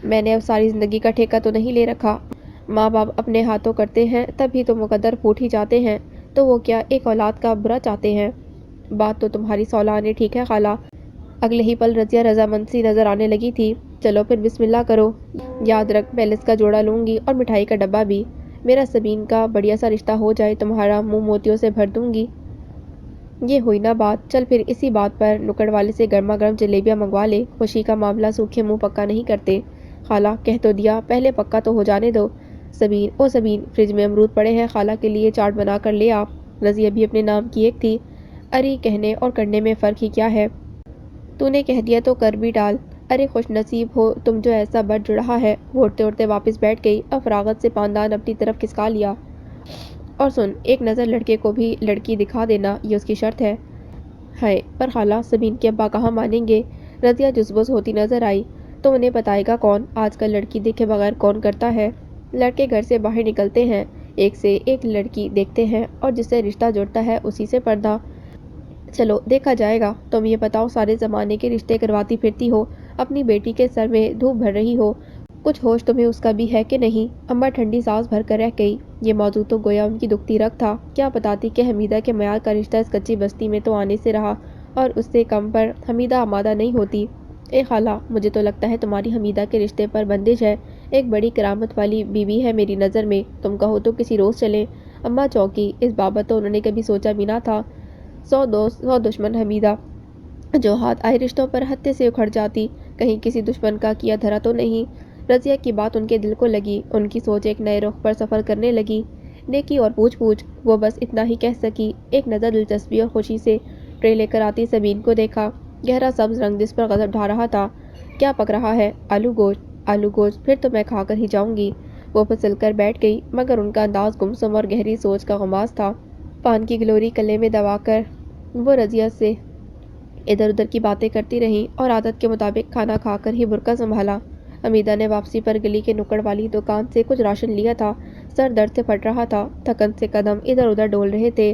میں نے اب ساری زندگی کا ٹھیکہ تو نہیں لے رکھا۔ ماں باپ اپنے ہاتھوں کرتے ہیں تبھی تو مقدر پھوٹ ہی جاتے ہیں، تو وہ کیا ایک اولاد کا برا چاہتے ہیں؟ بات تو تمہاری سولہ ٹھیک ہے خالہ۔ اگلے ہی پل رضیہ رضامند سی نظر آنے لگی تھی۔ چلو پھر بسم اللہ کرو، یاد رکھ پیلس کا جوڑا لوں گی اور مٹھائی کا ڈبہ بھی، میرا سبین کا بڑھیا سا رشتہ ہو جائے تمہارا منہ موتیوں سے بھر دوں گی۔ یہ ہوئی نا بات، چل پھر اسی بات پر نکڑ والے سے گرما گرم جلیبیاں منگوا لے، خوشی کا معاملہ سوکھے منہ پکا نہیں کرتے۔ خالہ کہہ تو دیا، پہلے پکا تو ہو جانے دو۔ سبین فریج میں امرود پڑے ہیں، خالہ کے لیے چاٹ بنا کر لے آ۔ رضیہ بھی اپنے نام کی ایک تھی، ارے کہنے اور کرنے میں فرق ہی کیا ہے، تو نے کہہ دیا تو کر بھی ڈال۔ ارے خوش نصیب ہو تم جو ایسا بٹ جڑا ہے۔ وہ اڑتے اڑتے واپس بیٹھ گئی اور فراغت سے پاندان اپنی طرف کھسکا لیا۔ اور سن، ایک نظر لڑکے کو بھی لڑکی دکھا دینا، یہ اس کی شرط ہے۔ ہائے پر خالہ سبین کے ابا کہاں مانیں گے؟ رضیہ جزبز ہوتی نظر آئی۔ تو انہیں بتائے گا کون؟ آج کل لڑکی دیکھے بغیر کون کرتا ہے؟ لڑکے گھر سے باہر نکلتے ہیں، ایک سے ایک لڑکی دیکھتے ہیں اور جس سے رشتہ جڑتا ہے اسی سے پردہ۔ چلو دیکھا جائے گا۔ تم یہ بتاؤ، سارے زمانے کے رشتے کرواتی پھرتی ہو، اپنی بیٹی کے سر میں دھوپ بھر رہی ہو، کچھ ہوش تمہیں اس کا بھی ہے کہ نہیں؟ اماں ٹھنڈی سانس بھر کر رہ گئی۔ یہ موضوع تو گویا ان کی دکھتی رگ تھا، کیا بتاتی کہ حمیدہ کے معیار کا رشتہ اس کچی بستی میں تو آنے سے رہا اور اس سے کم پر حمیدہ آمادہ نہیں ہوتی۔ اے خالہ، مجھے تو لگتا ہے تمہاری حمیدہ کے رشتے پر بندش ہے، ایک بڑی کرامت والی بیوی ہے میری نظر میں، تم کہو تو کسی روز چلیں۔ اماں چونکی، اس بابت تو انہوں نے کبھی سوچا بھی نہ تھا۔ سو دوست سو دشمن، حمیدہ جو ہاتھ آئے رشتوں پر ہتے سے اکھڑ جاتی، کہیں کسی دشمن کا کیا دھرا تو نہیں؟ رضیہ کی بات ان کے دل کو لگی، ان کی سوچ ایک نئے رخ پر سفر کرنے لگی۔ نیکی اور پوچھ پوچھ، وہ بس اتنا ہی کہہ سکی۔ ایک نظر دلچسپی اور خوشی سے ٹرے لے کر آتی سبین کو دیکھا، گہرا سبز رنگ جس پر غضب ڈھا رہا تھا۔ کیا پک رہا ہے؟ آلو گوشت۔ آلو گوشت، پھر تو میں کھا کر ہی جاؤں گی۔ وہ پھسل کر بیٹھ گئی، مگر ان کا انداز گمسم اور گہری سوچ کا غماز تھا۔ پان کی گلوری گلے میں دبا کر وہ رضیہ سے ادھر ادھر کی باتیں کرتی رہیں اور عادت کے مطابق کھانا کھا کر ہی برقع سنبھالا۔ حمیدہ نے واپسی پر گلی کے نکڑ والی دکان سے کچھ راشن لیا تھا، سر درد سے پھٹ رہا تھا، تھکن سے قدم ادھر ادھر ڈول رہے تھے۔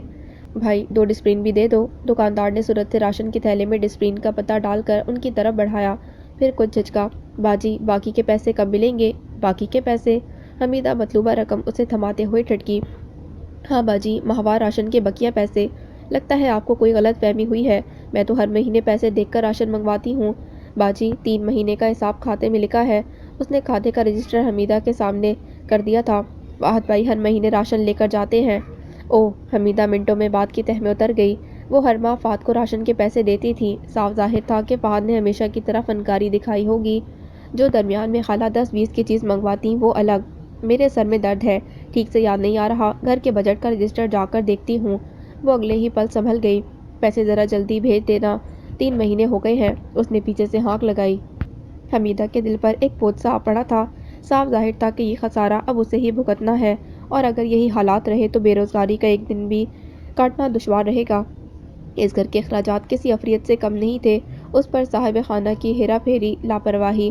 بھائی 2 ڈسپرین بھی دے دو۔ دکاندار نے صورت سے راشن کے تھیلے میں ڈسپرین کا پتہ ڈال کر ان کی طرف بڑھایا، پھر کچھ جھجکا۔ باجی باقی کے پیسے کب ملیں گے؟ باقی کے پیسے؟ حمیدہ مطلوبہ رقم اسے تھماتے ہوئے ٹھٹکی۔ ہاں باجی، ماہوار راشن کے بقیہ پیسے۔ لگتا ہے آپ کو کوئی غلط فہمی ہوئی ہے، میں تو ہر مہینے پیسے دیکھ کر راشن منگواتی ہوں۔ باجی 3 مہینے کا حساب کھاتے میں لکھا ہے۔ اس نے کھاتے کا رجسٹر حمیدہ کے سامنے کر دیا تھا۔ واحد بھائی ہر مہینے راشن لے کر جاتے ہیں؟ اوہ، حمیدہ منٹوں میں بات کی تہہ میں اتر گئی۔ وہ ہر ماہ فہد کو راشن کے پیسے دیتی تھی، صاف ظاہر تھا کہ فہد نے ہمیشہ کی طرح فنکاری دکھائی ہوگی۔ جو درمیان میں خالہ 10-20 کی چیز منگواتیں وہ الگ۔ میرے سر میں درد ہے، ٹھیک سے یاد نہیں آ رہا، گھر کے بجٹ کا رجسٹر جا کر دیکھتی ہوں۔ وہ اگلے ہی پل سنبھل گئی۔ پیسے ذرا جلدی بھیج دینا، 3 مہینے ہو گئے ہیں۔ اس نے پیچھے سے ہانک لگائی۔ حمیدہ کے دل پر ایک بوجھ سا آ پڑا تھا، صاف ظاہر تھا کہ یہ خسارہ اب اسے ہی بھگتنا ہے، اور اگر یہی حالات رہے تو بے روزگاری کا ایک دن بھی کاٹنا دشوار رہے گا۔ اس گھر کے اخراجات کسی عفریت سے کم نہیں تھے، اس پر صاحب خانہ کی ہیرا پھیری، لاپرواہی،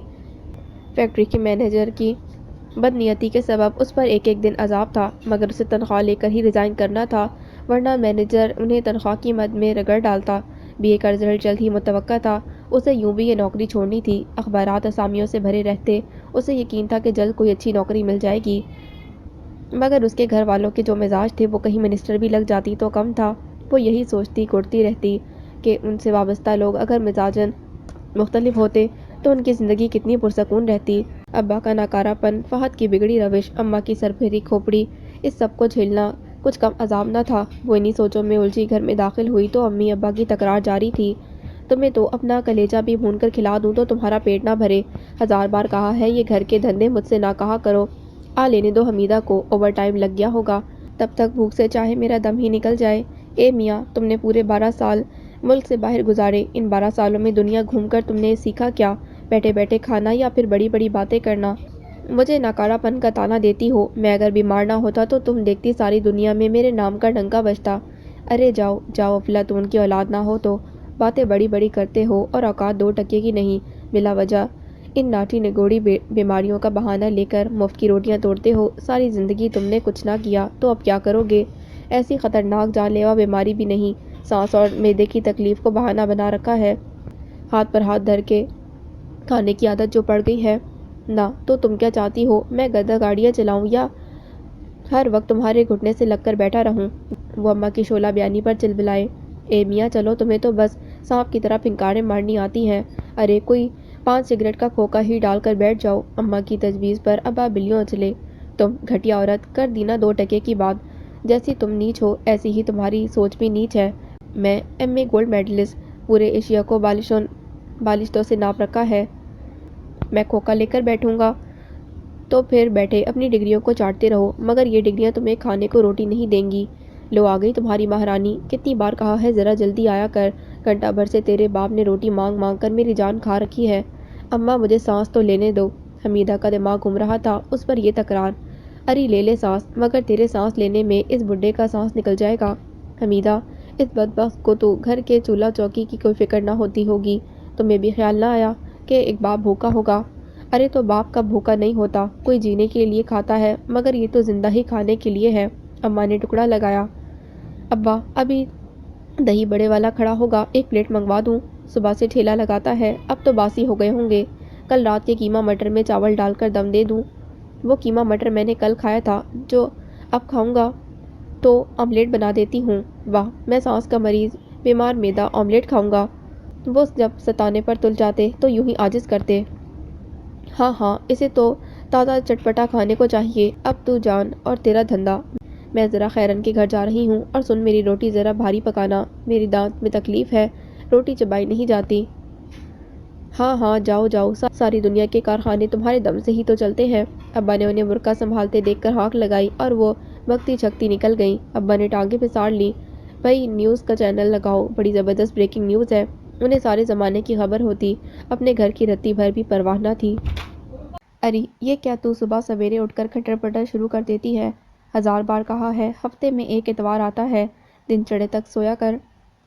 فیکٹری کے مینیجر کی بدنیتی کے سبب اس پر ایک ایک دن عذاب تھا، مگر اسے تنخواہ لے کر ہی ریزائن کرنا تھا، ورنہ مینیجر انہیں تنخواہ کی مد میں رگڑ ڈالتا۔ BA کا رزلٹ جلد ہی متوقع تھا، اسے یوں بھی یہ نوکری چھوڑنی تھی۔ اخبارات اسامیوں سے بھرے رہتے، اسے یقین تھا کہ جلد کوئی اچھی نوکری مل جائے گی، مگر اس کے گھر والوں کے جو مزاج تھے وہ کہیں منسٹر بھی لگ جاتی تو کم تھا۔ وہ یہی سوچتی گڑتی رہتی کہ ان سے وابستہ لوگ اگر مزاجاً مختلف ہوتے تو ان کی زندگی کتنی پرسکون رہتی۔ ابا کا ناکارہ پن، فہد کی بگڑی روش، اماں کی سرپھیری کھوپڑی، اس سب کو جھیلنا کچھ کم عذاب نہ تھا۔ وہ انہی سوچوں میں الجھی گھر میں داخل ہوئی تو امی ابا کی تکرار جاری تھی۔ تمہیں تو اپنا کلیجہ بھی بھون کر کھلا دوں تو تمہارا پیٹ نہ بھرے، 1000 بار کہا ہے یہ گھر کے دھندے مجھ سے نہ کہا کرو۔ آ لینے دو حمیدہ کو، اوور ٹائم لگ گیا ہوگا، تب تک بھوک سے چاہے میرا دم ہی نکل جائے۔ اے میاں، تم نے پورے 12 سال ملک سے باہر گزارے، ان 12 سالوں میں دنیا گھوم کر تم نے سیکھا کیا؟ بیٹھے بیٹھے کھانا یا پھر بڑی بڑی باتیں کرنا؟ مجھے ناکارہ پن کا طعنہ دیتی ہو، میں اگر بیمار نہ ہوتا تو تم دیکھتی ساری دنیا میں میرے نام کا ڈنکا بجتا۔ ارے جاؤ جاؤ افلاطون کی اولاد نہ ہو تو۔ باتیں بڑی بڑی کرتے ہو اور اوقات 2 ٹکے کی نہیں، بلا وجہ ان ناٹی نگوڑی بیماریوں کا بہانہ لے کر مفت کی روٹیاں توڑتے ہو۔ ساری زندگی تم نے کچھ نہ کیا تو اب کیا کرو گے؟ ایسی خطرناک جان لیوا بیماری بھی نہیں، سانس اور معدے کی تکلیف کو بہانہ بنا رکھا ہے۔ ہاتھ پر ہاتھ دھر کے کھانے کی عادت جو پڑ گئی ہے نا، تو تم کیا چاہتی ہو میں گدا گاڑیاں چلاؤں یا ہر وقت تمہارے گھٹنے سے لگ کر بیٹھا رہوں؟ وہ اماں کی شعلہ بیانی پر چلبلائے۔ اے میاں چلو، تمہیں تو بس سانپ کی طرح پھنکاریں مارنی آتی ہیں۔ ارے کوئی 5 سگریٹ کا کھوکا ہی ڈال کر بیٹھ جاؤ۔ اماں کی تجویز پر ابا بلیوں اچھلے۔ تم گھٹیا عورت، کر دی نا 2 ٹکے کی بات۔ جیسی تم نیچ ہو ایسی ہی تمہاری سوچ بھی نیچ ہے۔ میں ایم اے گولڈ میڈلسٹ، پورے ایشیا کو بالشتوں سے ناپ رکھا ہے۔ میں کھوکا لے کر بیٹھوں گا تو پھر بیٹھے اپنی ڈگریوں کو چاٹتے رہو، مگر یہ ڈگریاں تمہیں کھانے کو روٹی نہیں دیں گی۔ لو آ گئی تمہاری مہارانی، کتنی بار کہا ہے ذرا جلدی آیا کر، گھنٹہ بھر سے تیرے باپ نے روٹی مانگ مانگ کر میری جان کھا رکھی ہے۔ اماں مجھے سانس تو لینے دو۔ حمیدہ کا دماغ گھوم رہا تھا، اس پر یہ تکرار۔ اری لے لے سانس، مگر تیرے سانس لینے میں اس بڈھے کا سانس نکل جائے گا۔ حمیدہ، اس بدبخت کو تو گھر کے چولہا چوکی کی کوئی فکر نہ ہوتی ہوگی، تمہیں بھی خیال نہ آیا کہ ایک باپ بھوکا ہوگا؟ ارے تو باپ کب بھوکا نہیں ہوتا، کوئی جینے کے لیے کھاتا ہے، مگر یہ تو زندہ ہی کھانے کے لیے ہے۔ اماں نے ٹکڑا لگایا۔ ابا، ابھی دہی بڑے والا کھڑا ہوگا، 1 پلیٹ منگوا دوں؟ صبح سے ٹھیلا لگاتا ہے، اب تو باسی ہو گئے ہوں گے۔ کل رات کے قیمہ مٹر میں چاول ڈال کر دم دے دوں؟ وہ قیمہ مٹر میں نے کل کھایا تھا، جو اب کھاؤں گا تو آملیٹ بنا دیتی ہوں۔ واہ، میں سانس کا مریض، بیمار معدہ آملیٹ کھاؤں گا؟ وہ جب ستانے پر تل جاتے تو یوں ہی عاجز کرتے۔ ہاں ہاں، اسے تو تازہ چٹپٹا کھانے کو چاہیے۔ اب تو جان اور تیرا دھندا۔ میں ذرا خیرن کے گھر جا رہی ہوں، اور سن میری روٹی ذرا بھاری پکانا، میری دانت میں تکلیف ہے، روٹی چبائی نہیں جاتی۔ ہاں ہاں، جاؤ جاؤ، ساری دنیا کے کارخانے تمہارے دم سے ہی تو چلتے ہیں۔ ابا نے انہیں برقع سنبھالتے دیکھ کر ہانک لگائی اور وہ بھگتی چھکتی نکل گئیں۔ ابا نے ٹانگیں پساڑ لیں۔ بھائی نیوز کا چینل لگاؤ، بڑی زبردست بریکنگ نیوز ہے۔ انہیں سارے زمانے کی خبر ہوتی، اپنے گھر کی رتی بھر بھی پرواہ نہ تھی۔ اری یہ کیا تو صبح سویرے اٹھ کر کھٹر پٹر شروع کر دیتی ہے؟ 1000 بار کہا ہے، ہفتے میں 1 اتوار آتا ہے، دن چڑھے تک سویا کر۔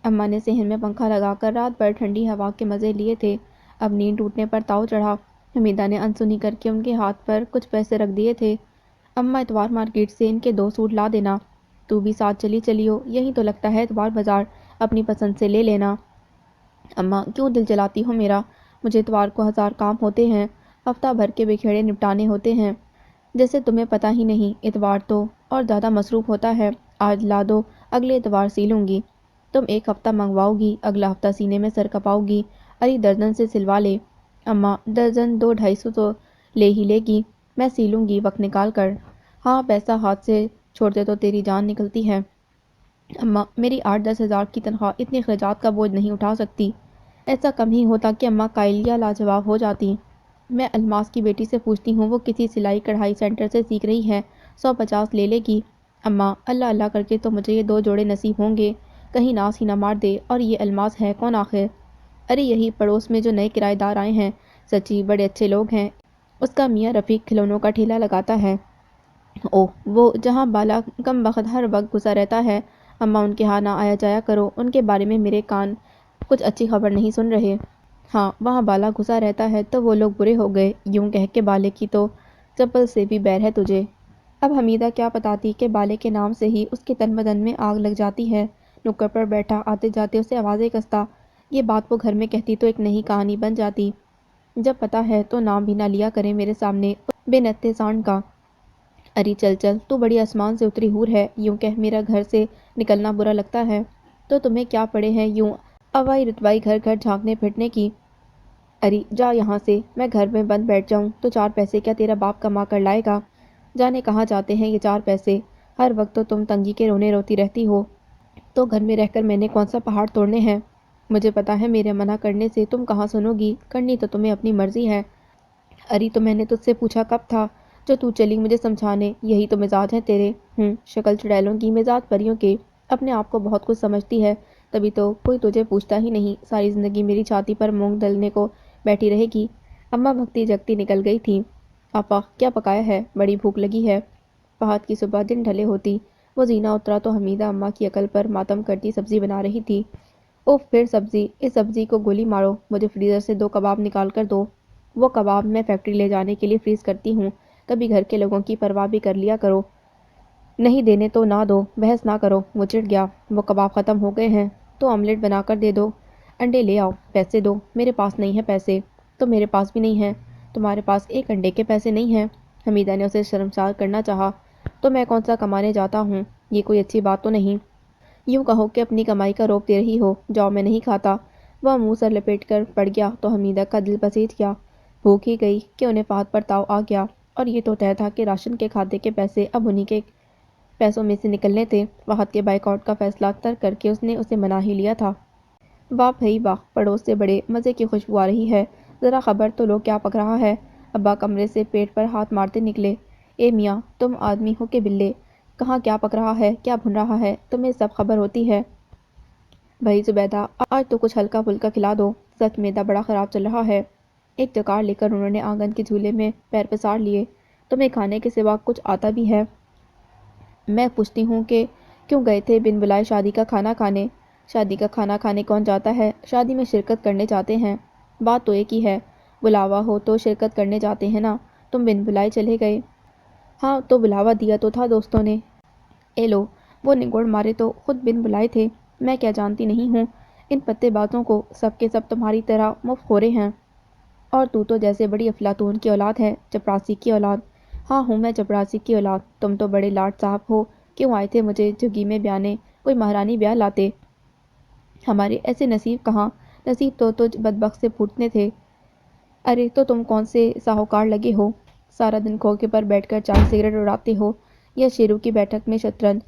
اماں نے صحن میں پنکھا لگا کر رات بھر ٹھنڈی ہوا کے مزے لیے تھے، اب نیند ٹوٹنے پر تاؤ چڑھا۔ حمیدہ نے انسنی کر کے ان کے ہاتھ پر کچھ پیسے رکھ دیے تھے۔ اماں اتوار مارکیٹ سے ان کے 2 سوٹ لا دینا، تو بھی ساتھ چلی چلیو، یہی تو لگتا ہے اتوار بازار، اپنی پسند سے لے لینا۔ اماں کیوں دل جلاتی ہو میرا، مجھے اتوار کو 1000 کام ہوتے ہیں، ہفتہ بھر کے بکھیڑے نپٹانے ہوتے ہیں، جیسے تمہیں پتہ ہی نہیں۔ اتوار تو اور زیادہ مصروف ہوتا ہے، آج لا دو، اگلے اتوار سی لوں گی۔ تم 1 ہفتہ منگواؤ گی، اگلا ہفتہ سینے میں سر کپاؤ گی، اری درجن سے سلوا لے۔ اماں درجن 200-250 تو لے ہی لے گی، میں سی لوں گی وقت نکال کر۔ ہاں، پیسہ ہاتھ سے چھوڑتے تو تیری جان نکلتی ہے۔ اماں میری 8-10 ہزار کی تنخواہ اتنے اخراجات کا بوجھ نہیں اٹھا سکتی۔ ایسا کم ہی ہوتا کہ اماں قائل یا لاجواب ہو جاتی۔ میں الماس کی بیٹی سے پوچھتی ہوں، وہ کسی سلائی کڑھائی سینٹر سے سیکھ رہی ہے، 150 لے لے گی۔ اماں اللہ اللہ کر کے تو مجھے یہ 2 جوڑے نصیب ہوں گے، کہیں ناس ہی نہ مار دے۔ اور یہ الماس ہے کون آخر؟ ارے یہی پڑوس میں جو نئے کرایہ دار آئے ہیں، سچی بڑے اچھے لوگ ہیں، اس کا میاں رفیق کھلونوں کا ٹھیلا لگاتا ہے۔ اوہ، وہ جہاں بالا کم بخت ہر وقت گھسا رہتا ہے، اماں ان کے ہاں نہ آیا جایا کرو، ان کے بارے میں میرے کان کچھ اچھی خبر نہیں سن رہے۔ ہاں، وہاں بالا گھسا رہتا ہے تو وہ لوگ برے ہو گئے، یوں کہہ کے بالے کی تو چپل سے بھی بیر ہے تجھے۔ اب حمیدہ کیا بتاتی کہ بالے کے نام سے ہی اس کے تن بدن میں آگ لگ جاتی ہے۔ نکڑ پر بیٹھا آتے جاتے اسے آوازیں کستا، یہ بات وہ گھر میں کہتی تو ایک نئی کہانی بن جاتی۔ جب پتہ ہے تو نام بھی نہ لیا کریں میرے سامنے بے نتے سانڈ کا۔ اری چل چل، تو بڑی آسمان سے اتری حور ہے، یوں کہہ میرا گھر سے نکلنا برا لگتا ہے تو تمہیں کیا پڑے ہیں یوں اوائی رتوائی گھر گھر جھانکنے پھرنے کی؟ اری جا یہاں سے، میں گھر میں بند بیٹھ جاؤں تو 4 پیسے کیا تیرا باپ کما کر لائے گا؟ جانے کہاں جاتے ہیں یہ 4 پیسے، ہر وقت تو تم تنگی کے رونے روتی رہتی ہو، تو گھر میں رہ کر میں نے کون سا پہاڑ توڑنے ہیں؟ مجھے پتہ ہے میرے منع کرنے سے تم کہاں سنو گی، کرنی تو تمہیں اپنی مرضی ہے۔ اری تو میں نے تجھ سے پوچھا کب تھا جو تو چلی مجھے سمجھانے، یہی تو مزاج ہے تیرے۔ شکل چڑیلوں کی، مزاج پریوں کے، اپنے آپ کو بہت کچھ سمجھتی ہے، تبھی تو کوئی تجھے پوچھتا ہی نہیں، ساری زندگی میری چھاتی پر مونگ ڈلنے کو بیٹھی رہے گی۔ اماں بھگتی جگتی نکل گئی تھیں۔ آپا کیا پکایا ہے، بڑی بھوک لگی ہے۔ فہد کی صبح دن ڈھلے ہوتی وہ زینہ اترا تو حمیدہ اماں کی عقل پر ماتم کرتی سبزی بنا رہی تھی۔ اوف پھر سبزی، اس سبزی کو گولی مارو، مجھے فریزر سے 2 کباب نکال کر دو۔ وہ کباب میں فیکٹری لے جانے کے لیے فریز کرتی ہوں، کبھی گھر کے لوگوں کی پرواہ بھی کر لیا کرو۔ نہیں دینے تو نہ دو، بحث نہ کرو۔ وہ چڑ گیا۔ وہ کباب ختم ہو گئے ہیں تو آملیٹ بنا کر دے دو، انڈے لے آؤ، پیسے دو۔ میرے پاس نہیں ہے پیسے، تو میرے پاس بھی نہیں ہے۔ تمہارے پاس ایک انڈے کے پیسے نہیں ہیں؟ حمیدہ نے اسے شرمسار کرنا چاہا۔ تو میں کون سا کمانے جاتا ہوں، یہ کوئی اچھی بات تو نہیں۔ یوں کہو کہ اپنی کمائی کا روپ دے رہی ہو، جاؤ میں نہیں کھاتا۔ وہ منہ سر لپیٹ کر پڑ گیا تو حمیدہ کا دل پسیج گیا۔ بھوک ہی گئی کہ انہیں فہد پر تاؤ آ گیا، اور یہ تو طے تھا کہ راشن کے کھاتے کے پیسے اب انہی کے پیسوں میں سے نکلنے تھے۔ فہد کے بائیک آؤٹ کا فیصلہ ترک کر کے اس نے اسے منا ہی لیا تھا۔ واہ بھئی واہ، پڑوس سے بڑے مزے کی خوشبو آ رہی ہے، ذرا خبر تو لو کیا پک رہا ہے۔ ابا کمرے سے پیٹ پر ہاتھ مارتے نکلے۔ اے میاں، تم آدمی ہو کہ بلے؟ کہاں کیا پک رہا ہے، کیا بھن رہا ہے، تمہیں سب خبر ہوتی ہے۔ بھائی زبیدہ، آج تو کچھ ہلکا پھلکا کھلا دو، سچ معدہ بڑا خراب چل رہا ہے۔ ایک ڈکار لے کر انہوں نے آنگن کے جھولے میں پیر پسار لیے۔ تمہیں کھانے کے سوا کچھ آتا بھی ہے؟ میں پوچھتی ہوں کہ کیوں گئے تھے بن بلائے شادی کا کھانا کھانے؟ شادی کا کھانا کھانے کون جاتا ہے، شادی میں شرکت کرنے جاتے ہیں۔ بات تو ایک ہی ہے، بلاوا ہو تو شرکت کرنے جاتے ہیں نا، تم بن بلائے چلے گئے۔ ہاں تو بلاوا دیا تو تھا دوستوں نے۔ اے لو، وہ نگوڑ مارے تو خود بن بلائے تھے، میں کیا جانتی نہیں ہوں ان پتے بازوں کو، سب کے سب تمہاری طرح مفت خورے ہیں۔ اور تو جیسے بڑی افلاطون کی اولاد ہے، چپراسی کی اولاد۔ ہاں ہوں میں چپراسی کی اولاد، تم تو بڑے لاٹ صاحب ہو، کیوں آئے تھے مجھے جھگی میں بیانے، کوئی مہارانی بیاہ لاتے۔ ہمارے ایسے نصیب کہاں، نصیب تو تجھ بدبخت سے پھوٹنے تھے۔ ارے تو تم کون سے ساہوکار لگے ہو، سارا دن کھوکے پر بیٹھ کر چائے سگریٹ اڑاتے ہو، یا شیروں کی بیٹھک میں شطرنج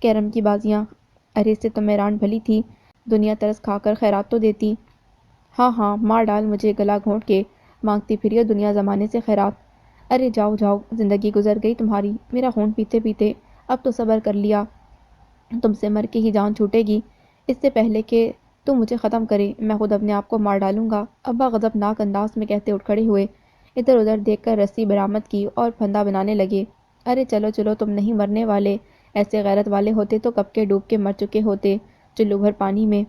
کیرم کی بازیاں۔ ارے اس سے تو میں ران بھلی تھی، دنیا ترس کھا کر خیرات تو دیتی۔ ہاں ہاں، مار ڈال مجھے گلا گھونٹ کے، مانگتی پھری دنیا زمانے سے خیرات۔ ارے جاؤ جاؤ، زندگی گزر گئی تمہاری، میرا خون پیتے پیتے، اب تو صبر کر لیا، تم سے مر کے ہی جان چھوٹے گی۔ اس سے پہلے کہ تم مجھے ختم کرے، میں خود اپنے آپ کو مار ڈالوں گا۔ ابا غضبناک انداز میں کہتے اٹھ کھڑے ہوئے، ادھر ادھر دیکھ کر رسی برآمد کی اور پھندا بنانے لگے۔ ارے چلو چلو، تم نہیں مرنے والے، ایسے غیرت والے ہوتے تو کب کے ڈوب کے مر چکے ہوتے چلو بھر پانی میں۔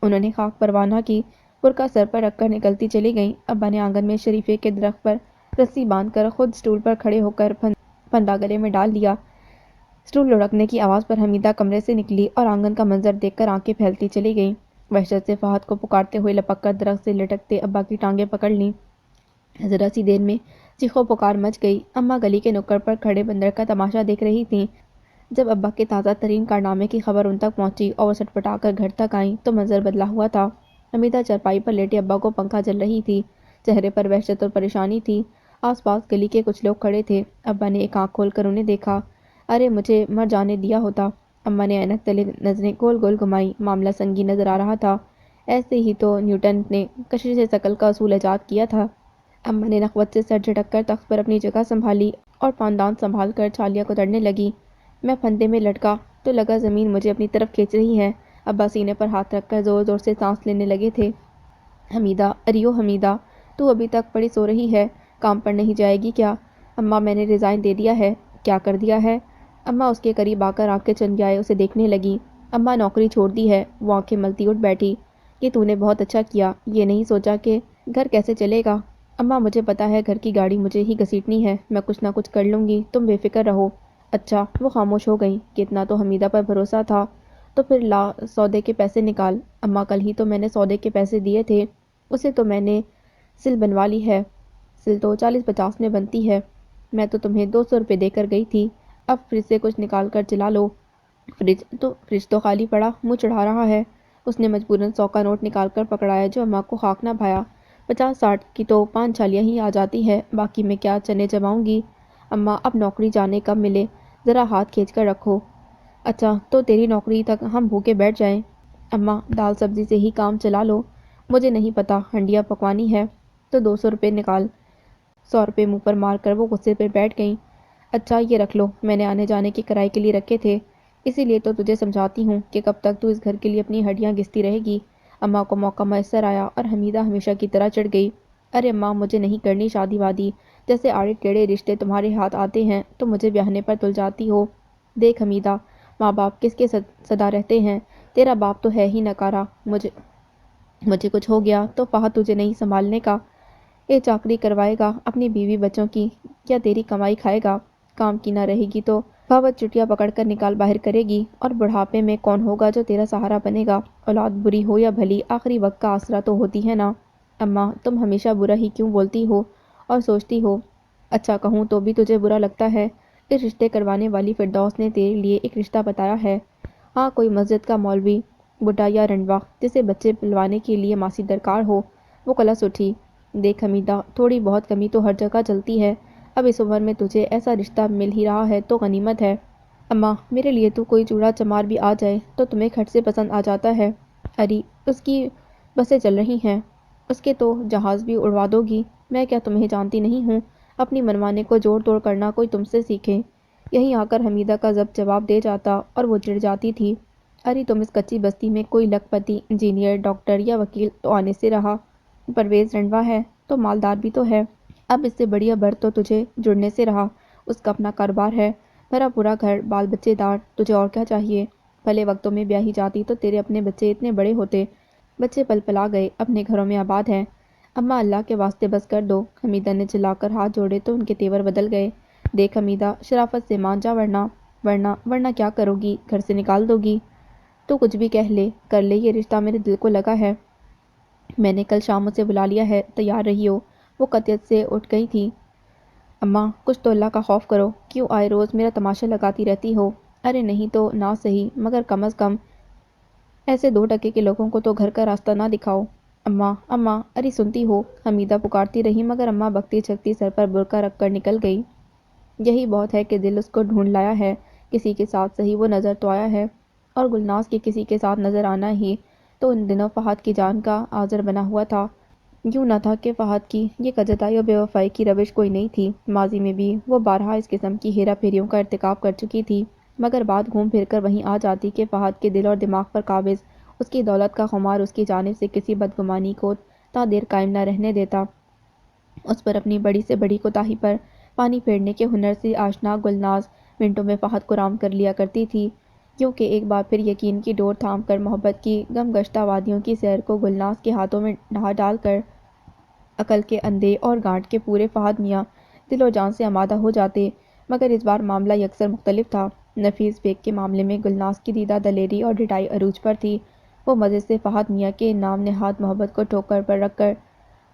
انہوں نے خاک پروانہ کی برقع سر پر رکھ کر نکلتی چلی گئیں۔ ابا نے آنگن میں شریفے کے درخت پر رسی باندھ کر خود سٹول پر کھڑے ہو کر پھندا گلے میں ڈال لیا۔ سٹول لڑکنے کی آواز پر حمیدہ کمرے سے نکلی اور آنگن کا منظر دیکھ کر آنکھیں پھیلتی چلی گئیں۔ وحشت سے فہد کو پکارتے ہوئے لپک کر درخت سے لٹکتے ابا کی ٹانگیں پکڑ لیں۔ ذرا سی دیر میں چیخو پکار مچ گئی۔ اماں گلی کے نکڑ پر کھڑے بندر کا تماشا دیکھ رہی تھیں۔ جب ابا کے تازہ ترین کارنامے کی خبر ان تک پہنچی اور وہ سٹپٹا کر گھر تک آئیں تو منظر بدلا ہوا تھا۔ حمیدہ چارپائی پر لیٹے ابا کو پنکھا جل رہی تھی، چہرے پر وحشت اور پریشانی تھی۔ آس پاس گلی کے کچھ لوگ کھڑے تھے۔ ابا نے ایک آنکھ کھول کر انہیں دیکھا۔ ارے مجھے مر جانے دیا ہوتا۔ اماں نے اینک تلے نظریں گول گول گھمائیں، معاملہ سنگین نظر آ رہا تھا۔ ایسے ہی تو نیوٹن نے کشش ثقل کا اصول ایجاد کیا تھا۔ اماں نے نخوت سے سر جھٹک کر تخت پر اپنی جگہ سنبھالی اور پاندان سنبھال کر چھالیاں کترنے لگی۔ میں پھندے میں لٹکا تو لگا زمین مجھے اپنی طرف کھینچ رہی ہے۔ ابا سینے پر ہاتھ رکھ کر زور زور سے سانس لینے لگے تھے۔ حمیدہ، اریو حمیدہ، تو ابھی تک پڑی سو رہی ہے، کام پر نہیں جائے گی کیا؟ اماں میں نے ریزائن دے دیا ہے۔ کیا کر دیا ہے؟ اماں اس کے قریب آ کر آنکھیں چندیائے اسے دیکھنے لگی۔ اماں نوکری چھوڑ دی ہے۔ وہ آنکھیں ملتی اٹھ بیٹھی۔ یہ تو نے بہت اچھا کیا، یہ نہیں سوچا کہ گھر کیسے چلے گا؟ اماں مجھے پتا ہے گھر کی گاڑی مجھے ہی گھسیٹنی ہے، میں کچھ نہ کچھ کر لوں گی، تم بے فکر رہو۔ اچھا، وہ خاموش ہو گئیں کہ اتنا تو حمیدہ پر بھروسہ تھا، تو پھر لا سودے کے پیسے نکال۔ اماں کل ہی تو میں نے سودے کے پیسے دیے تھے، اسے تو میں نے سل بنوا لی ہے، سل تو 40-50 میں بنتی ہے، میں تو تمہیں 200 روپے دے کر گئی تھی، اب فریج سے کچھ نکال کر چلا لو۔ فریج تو خالی پڑا، منہ چڑھا رہا ہے۔ اس نے مجبوراً 100 کا نوٹ نکال کر پکڑایا جو اماں کو خاک نہ بھایا۔ 50-60 کی تو 5 چھالیاں ہی آ جاتی ہے، باقی میں کیا چنے جماؤں گی؟ اماں اب نوکری جانے کب ملے، ذرا ہاتھ کھینچ کر رکھو۔ اچھا تو تیری نوکری تک ہم بھوکے بیٹھ جائیں؟ اماں دال سبزی سے ہی کام چلا لو، مجھے نہیں پتا ہنڈیا پکوانی ہے، تو 200 روپے نکال۔ 100 روپے منہ پر مار کر وہ غصے پہ بیٹھ گئیں۔ اچھا یہ رکھ لو، میں نے آنے جانے کے کرائے کے لیے رکھے تھے، اسی لیے تو تجھے سمجھاتی ہوں کہ کب تک تو اس گھر کے لیے اپنی ہڈیاں گھستی رہے گی۔ اماں کو موقع میسر آیا اور حمیدہ ہمیشہ کی طرح چڑھ گئی۔ ارے اماں مجھے نہیں کرنی شادی وادی، جیسے آڑے ٹیڑے رشتے تمہارے ہاتھ آتے ہیں تو مجھے بیاہنے پر تل جاتی ہو۔ دیکھ حمیدہ، ماں باپ کس کے صدا رہتے ہیں، تیرا باپ تو ہے ہی نکارا، مجھے کچھ ہو گیا تو فہد تجھے نہیں سنبھالنے کا، یہ چاکری کروائے گا اپنی بیوی بچوں کی، کیا تیری کمائی کھائے گا؟ کام کی نہ رہے گی تو فوت چٹیاں پکڑ کر نکال باہر کرے گی، اور بڑھاپے میں کون ہوگا جو تیرا سہارا بنے گا؟ اولاد بری ہو یا بھلی، آخری وقت کا آسرا تو ہوتی ہے نا۔ اماں تم ہمیشہ برا ہی کیوں بولتی ہو اور سوچتی ہو؟ اچھا کہوں تو بھی تجھے برا لگتا ہے۔ اس رشتے کروانے والی فردوس نے تیرے لیے ایک رشتہ بتایا ہے، ہاں کوئی مسجد کا مولوی بڈھا یا رنڈوا جسے بچے پلوانے کے لیے ماسی درکار ہو۔ وہ کلس اٹھی۔ دیکھ حمیدہ، تھوڑی بہت کمی تو ہر جگہ چلتی ہے، اب اس عمر میں تجھے ایسا رشتہ مل ہی رہا ہے تو غنیمت ہے۔ اماں میرے لیے تو کوئی چوڑا چمار بھی آ جائے تو تمہیں کھٹ سے پسند آ جاتا ہے۔ اری اس کی بسیں چل رہی ہیں، اس کے تو جہاز بھی اڑوا دو گی، میں کیا تمہیں جانتی نہیں ہوں؟ اپنی منمانے کو جوڑ توڑ کرنا کوئی تم سے سیکھے۔ یہیں آ کر حمیدہ کا ضبط جواب دے جاتا اور وہ چڑ جاتی تھی۔ اری تم اس کچی بستی میں کوئی لکھ پتی انجینئر ڈاکٹر یا وکیل تو آنے سے رہا، پرویز رنڈوا ہے تو مالدار بھی تو ہے، اب اس سے بڑھیا بر تو تجھے جڑنے سے رہا، اس کا اپنا کاروبار ہے، بھرا پورا گھر، بال بچے دار، تجھے اور کیا چاہیے؟ پہلے وقتوں میں بیاہی جاتی تو تیرے اپنے بچے اتنے بڑے ہوتے، بچے پل پلا گئے، اپنے گھروں میں آباد ہیں۔ اماں اللہ کے واسطے بس کر دو، حمیدہ نے چلا کر ہاتھ جوڑے تو ان کے تیور بدل گئے۔ دیکھ حمیدہ شرافت سے مان جا ورنہ کیا کرو گی؟ گھر سے نکال دو گی؟ تو کچھ بھی کہہ لے کر لے، یہ رشتہ میرے دل کو لگا ہے، میں نے کل شام اسے بلا لیا ہے، تیار رہیو۔ وہ قطعیت سے اٹھ گئی تھی۔ اماں کچھ تو اللہ کا خوف کرو، کیوں آئے روز میرا تماشا لگاتی رہتی ہو؟ ارے نہیں تو نہ صحیح، مگر کم از کم ایسے 2 ٹکے کے لوگوں کو تو گھر کا راستہ نہ دکھاؤ۔ اماں اماں اری سنتی ہو؟ حمیدہ پکارتی رہی مگر اماں بکتی چھکتی سر پر برقع رکھ کر نکل گئی۔ یہی بہت ہے کہ دل اس کو ڈھونڈ لایا ہے، کسی کے ساتھ صحیح وہ نظر تو آیا ہے، اور گلناز کے کسی کے ساتھ نظر آنا ہی تو ان دنوں فہد کی جان کا آذر بنا ہوا تھا۔ یوں نہ تھا کہ فہد کی یہ کجتائی و بے وفائی کی روش کوئی نہیں تھی، ماضی میں بھی وہ بارہا اس قسم کی ہیرا پھیریوں کا ارتکاب کر چکی تھی، مگر بات گھوم پھر کر وہیں آ جاتی کہ فہد کے دل اور دماغ پر قابض اس کی دولت کا خمار اس کی جانب سے کسی بدگمانی کو تا دیر قائم نہ رہنے دیتا۔ اس پر اپنی بڑی سے بڑی کوتاہی پر پانی پھیرنے کے ہنر سے آشنا گلناز منٹوں میں فہد کو رام کر لیا کرتی تھی، کیوں کہ ایک بار پھر یقین کی ڈور تھام کر محبت کی غم گشتہ وادیوں کی سیر کو گلناز کے ہاتھوں میں ڈال کر عقل کے اندھے اور گانٹ کے پورے فہد میاں دل و جان سے آمادہ ہو جاتے، مگر اس بار معاملہ یکسر مختلف تھا۔ نفیس بیگ کے معاملے میں گلناز کی دیدہ دلیری اور ڈٹائی عروج پر تھی، وہ مزے سے فہد میاں کے نام نہاد محبت کو ٹھوکر پر رکھ کر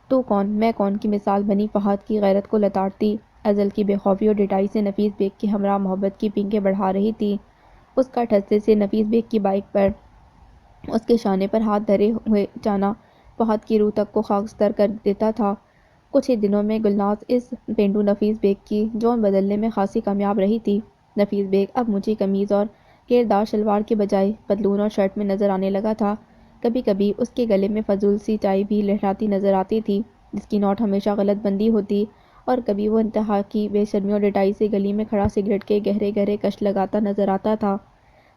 تو کون میں کون کی مثال بنی فہد کی غیرت کو لتاڑتی، ازل کی بے خوفی اور ڈٹائی سے نفیس بیگ کے ہمراہ محبت کی پینکیں بڑھا رہی تھی۔ اس کا ٹھسے سے نفیس بیگ کی بائک پر اس کے شانے پر ہاتھ دھرے ہوئے جانا فہد کی روح تک کو خاکستر کر دیتا تھا۔ کچھ ہی دنوں میں گلناز اس پینڈو نفیس بیگ کی جون بدلنے میں خاصی کامیاب رہی تھی۔ نفیس بیگ اب مچھی قمیض اور گھیردار شلوار کے بجائے پتلون اور شرٹ میں نظر آنے لگا تھا، کبھی کبھی اس کے گلے میں فضول سی ٹائی بھی لہراتی نظر آتی تھی جس کی نوٹ ہمیشہ غلط بندی ہوتی، اور کبھی وہ انتہا کی بے شرمی اور ڈٹائی سے گلی میں کھڑا سگریٹ کے گہرے گہرے کش لگاتا نظر آتا تھا،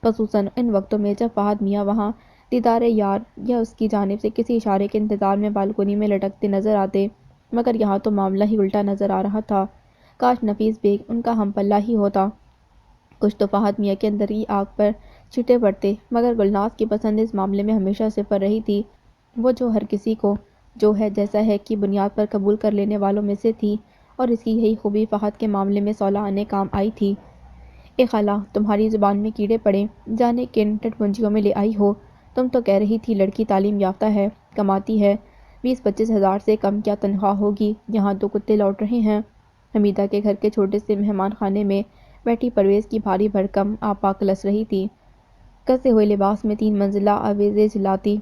خصوصاً ان وقتوں میں جب فہد میاں وہاں دیدار یار یا اس کی جانب سے کسی اشارے کے انتظار میں بالکونی میں لٹکتے نظر آتے، مگر یہاں تو معاملہ ہی الٹا نظر آ رہا تھا۔ کاش نفیس بیگ ان کا ہم پلہ ہی ہوتا، کچھ تو فہد میاں کے اندر ہی آگ پر چھٹے پڑتے، مگر گلناز کی پسند اس معاملے میں ہمیشہ صفر رہی تھی، وہ جو ہر کسی کو جو ہے جیسا ہے کی بنیاد پر قبول کر لینے والوں میں سے تھی، اور اس کی یہی خوبی فہد کے معاملے میں صلح آنے کام آئی تھی۔ اے خالہ تمہاری زبان میں کیڑے پڑے، جانے کن ٹٹپنجیوں میں لے آئی ہو، تم تو کہہ رہی تھی لڑکی تعلیم یافتہ ہے، کماتی ہے، 20-25 ہزار سے کم کیا تنخواہ ہوگی، یہاں تو کتے لوٹ رہے ہیں۔ حمیدہ کے گھر کے چھوٹے سے مہمان خانے میں بیٹھی پرویز کی بھاری بھرکم آپا کلس رہی تھی، کسے ہوئے لباس میں 3 منزلہ آویزیں جلاتی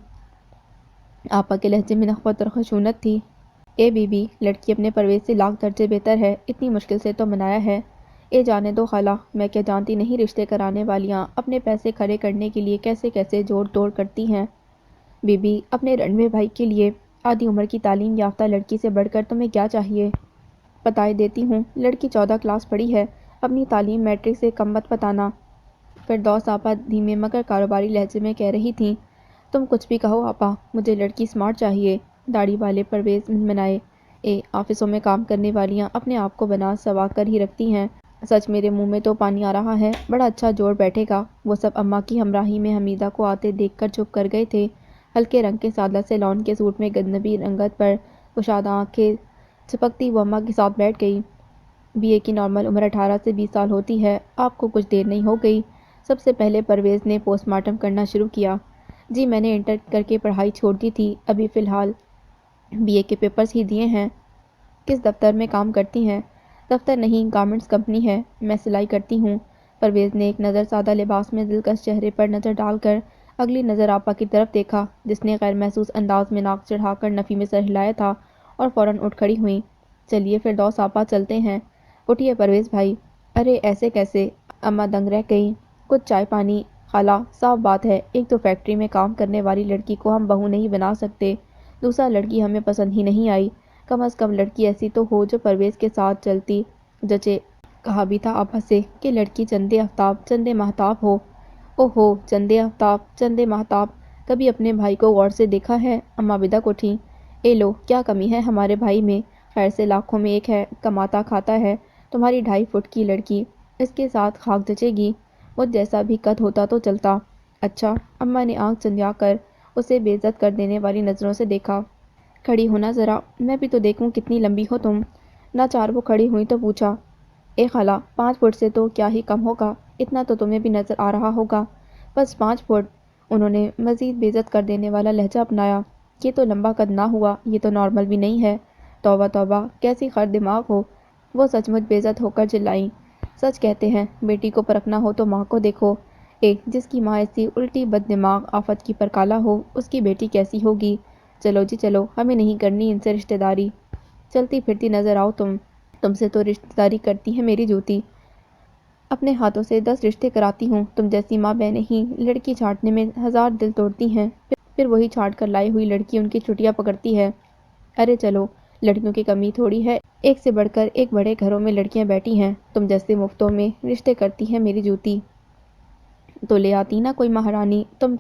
آپا کے لہجے میں نخوت اور خشونت تھی۔ اے بی بی لڑکی اپنے پرویز سے لاکھ درجے بہتر ہے، اتنی مشکل سے تو منایا ہے۔ اے جانے دو خالہ، میں کیا جانتی نہیں رشتے کرانے والیاں اپنے پیسے کھڑے کرنے کے لیے کیسے کیسے جوڑ توڑ کرتی ہیں۔ بی بی اپنے رنوے بھائی کے لیے آدھی عمر کی تعلیم یافتہ لڑکی سے بڑھ کر تمہیں کیا چاہیے؟ بتائے دیتی ہوں، لڑکی 14 کلاس پڑھی ہے، اپنی تعلیم میٹرک سے کم مت بتانا۔ فردوس آپا دھیمے مگر کاروباری لہجے میں کہہ رہی تھیں۔ تم کچھ بھی کہو آپا، مجھے لڑکی سمارٹ چاہیے، داڑھی والے پرویز منمنائے۔ آفسوں میں کام کرنے والیاں اپنے آپ کو بنا سوا کر ہی رکھتی ہیں، سچ میرے منہ میں تو پانی آ رہا ہے، بڑا اچھا جوڑ بیٹھے گا۔ وہ سب اماں کی ہمراہی میں حمیدہ کو آتے دیکھ کر چپ کر گئے تھے۔ ہلکے رنگ کے سادہ سے لان کے سوٹ میں گندمی رنگت پر کشادہ آنکھیں چپکتی وہ اماں کے ساتھ بیٹھ گئی۔ بی اے کی نارمل عمر 18 سے 20 سال ہوتی ہے، آپ کو کچھ دیر نہیں ہو گئی؟ سب سے پہلے پرویز نے پوسٹ مارٹم کرنا شروع کیا۔ جی میں نے انٹر کر کے پڑھائی چھوڑ دی تھی، ابھی فی الحال بی اے کے پیپرز ہی دیے ہیں۔ کس دفتر میں کام کرتی ہیں؟ دفتر نہیں، گارمنٹس کمپنی ہے، میں سلائی کرتی ہوں۔ پرویز نے ایک نظر سادہ لباس میں دلکش چہرے پر نظر ڈال کر اگلی نظر آپا کی طرف دیکھا، جس نے غیر محسوس انداز میں ناک چڑھا کر نفی میں سر ہلایا تھا، اور فوراً اٹھ کھڑی ہوئیں۔ چلیے فردوس آپا چلتے ہیں۔ اٹھیے پرویز بھائی۔ ارے ایسے کیسے؟ اماں دنگ رہ گئیں۔ کچھ چائے پانی؟ خالہ صاف بات ہے، ایک تو فیکٹری میں کام کرنے والی لڑکی کو ہم بہو نہیں بنا سکتے، دوسرا لڑکی ہمیں پسند ہی نہیں آئی، کم از کم لڑکی ایسی تو ہو جو پرویز کے ساتھ چلتی جچے۔ کہا بھی تھا آپا سے کہ لڑکی چندے آفتاب چندے ماہتاب ہو۔ اوہو، چندے آفتاب چندے ماہتاب، کبھی اپنے بھائی کو غور سے دیکھا ہے؟ اماں بدک اٹھیں۔ اے لو، کیا کمی ہے ہمارے بھائی میں؟ خیر سے لاکھوں میں ایک ہے، کماتا کھاتا ہے، تمہاری 2.5 فٹ کی لڑکی، اس کے ساتھ خاک جچے گی؟ مجھ جیسا بھی قد ہوتا تو چلتا۔ اچھا؟ اماں نے آنکھ چندیا کر اسے بے عزت کر دینے والی نظروں سے دیکھا۔ کھڑی ہونا ذرا، میں بھی تو دیکھوں کتنی لمبی ہو تم۔ ناچار وہ کھڑی ہوئی تو پوچھا، اے خالہ 5 فٹ سے تو کیا ہی کم ہوگا، اتنا تو تمہیں بھی نظر آ رہا ہوگا۔ بس 5 فٹ؟ انہوں نے مزید بے عزت کر دینے والا لہجہ اپنایا۔ یہ تو لمبا قد نہ ہوا، یہ تو نارمل بھی نہیں ہے۔ توبہ توبہ، کیسی خر دماغ ہو! وہ سچ مچ بے عزت ہو کر چلائیں۔ سچ کہتے ہیں، بیٹی کو پرکھنا ہو تو ماں کو دیکھو۔ جس کی ماں ایسی الٹی بد دماغ آفت کی پرکالہ ہو، اس کی بیٹی کیسی ہوگی؟ چلو جی چلو، ہمیں نہیں کرنی ان سے رشتہ داری۔ چلتی پھرتی نظر آؤ تم سے تو رشتہ داری کرتی ہے میری جوتی۔ اپنے ہاتھوں سے 10 رشتے کراتی ہوں، تم جیسی ماں بہنیں ہی لڑکی چھانٹنے میں 1000 دل توڑتی ہیں، پھر وہی چھانٹ کر لائی ہوئی لڑکی ان کی چٹیاں پکڑتی ہے۔ ارے چلو، لڑکیوں کی کمی تھوڑی ہے، ایک سے بڑھ کر ایک بڑے گھروں میں لڑکیاں بیٹھی ہیں، تم جیسے مفتوں میں رشتے کرتی ہے میری جوتی۔ تو لے آتی نا کوئی مہارانی، تمہیں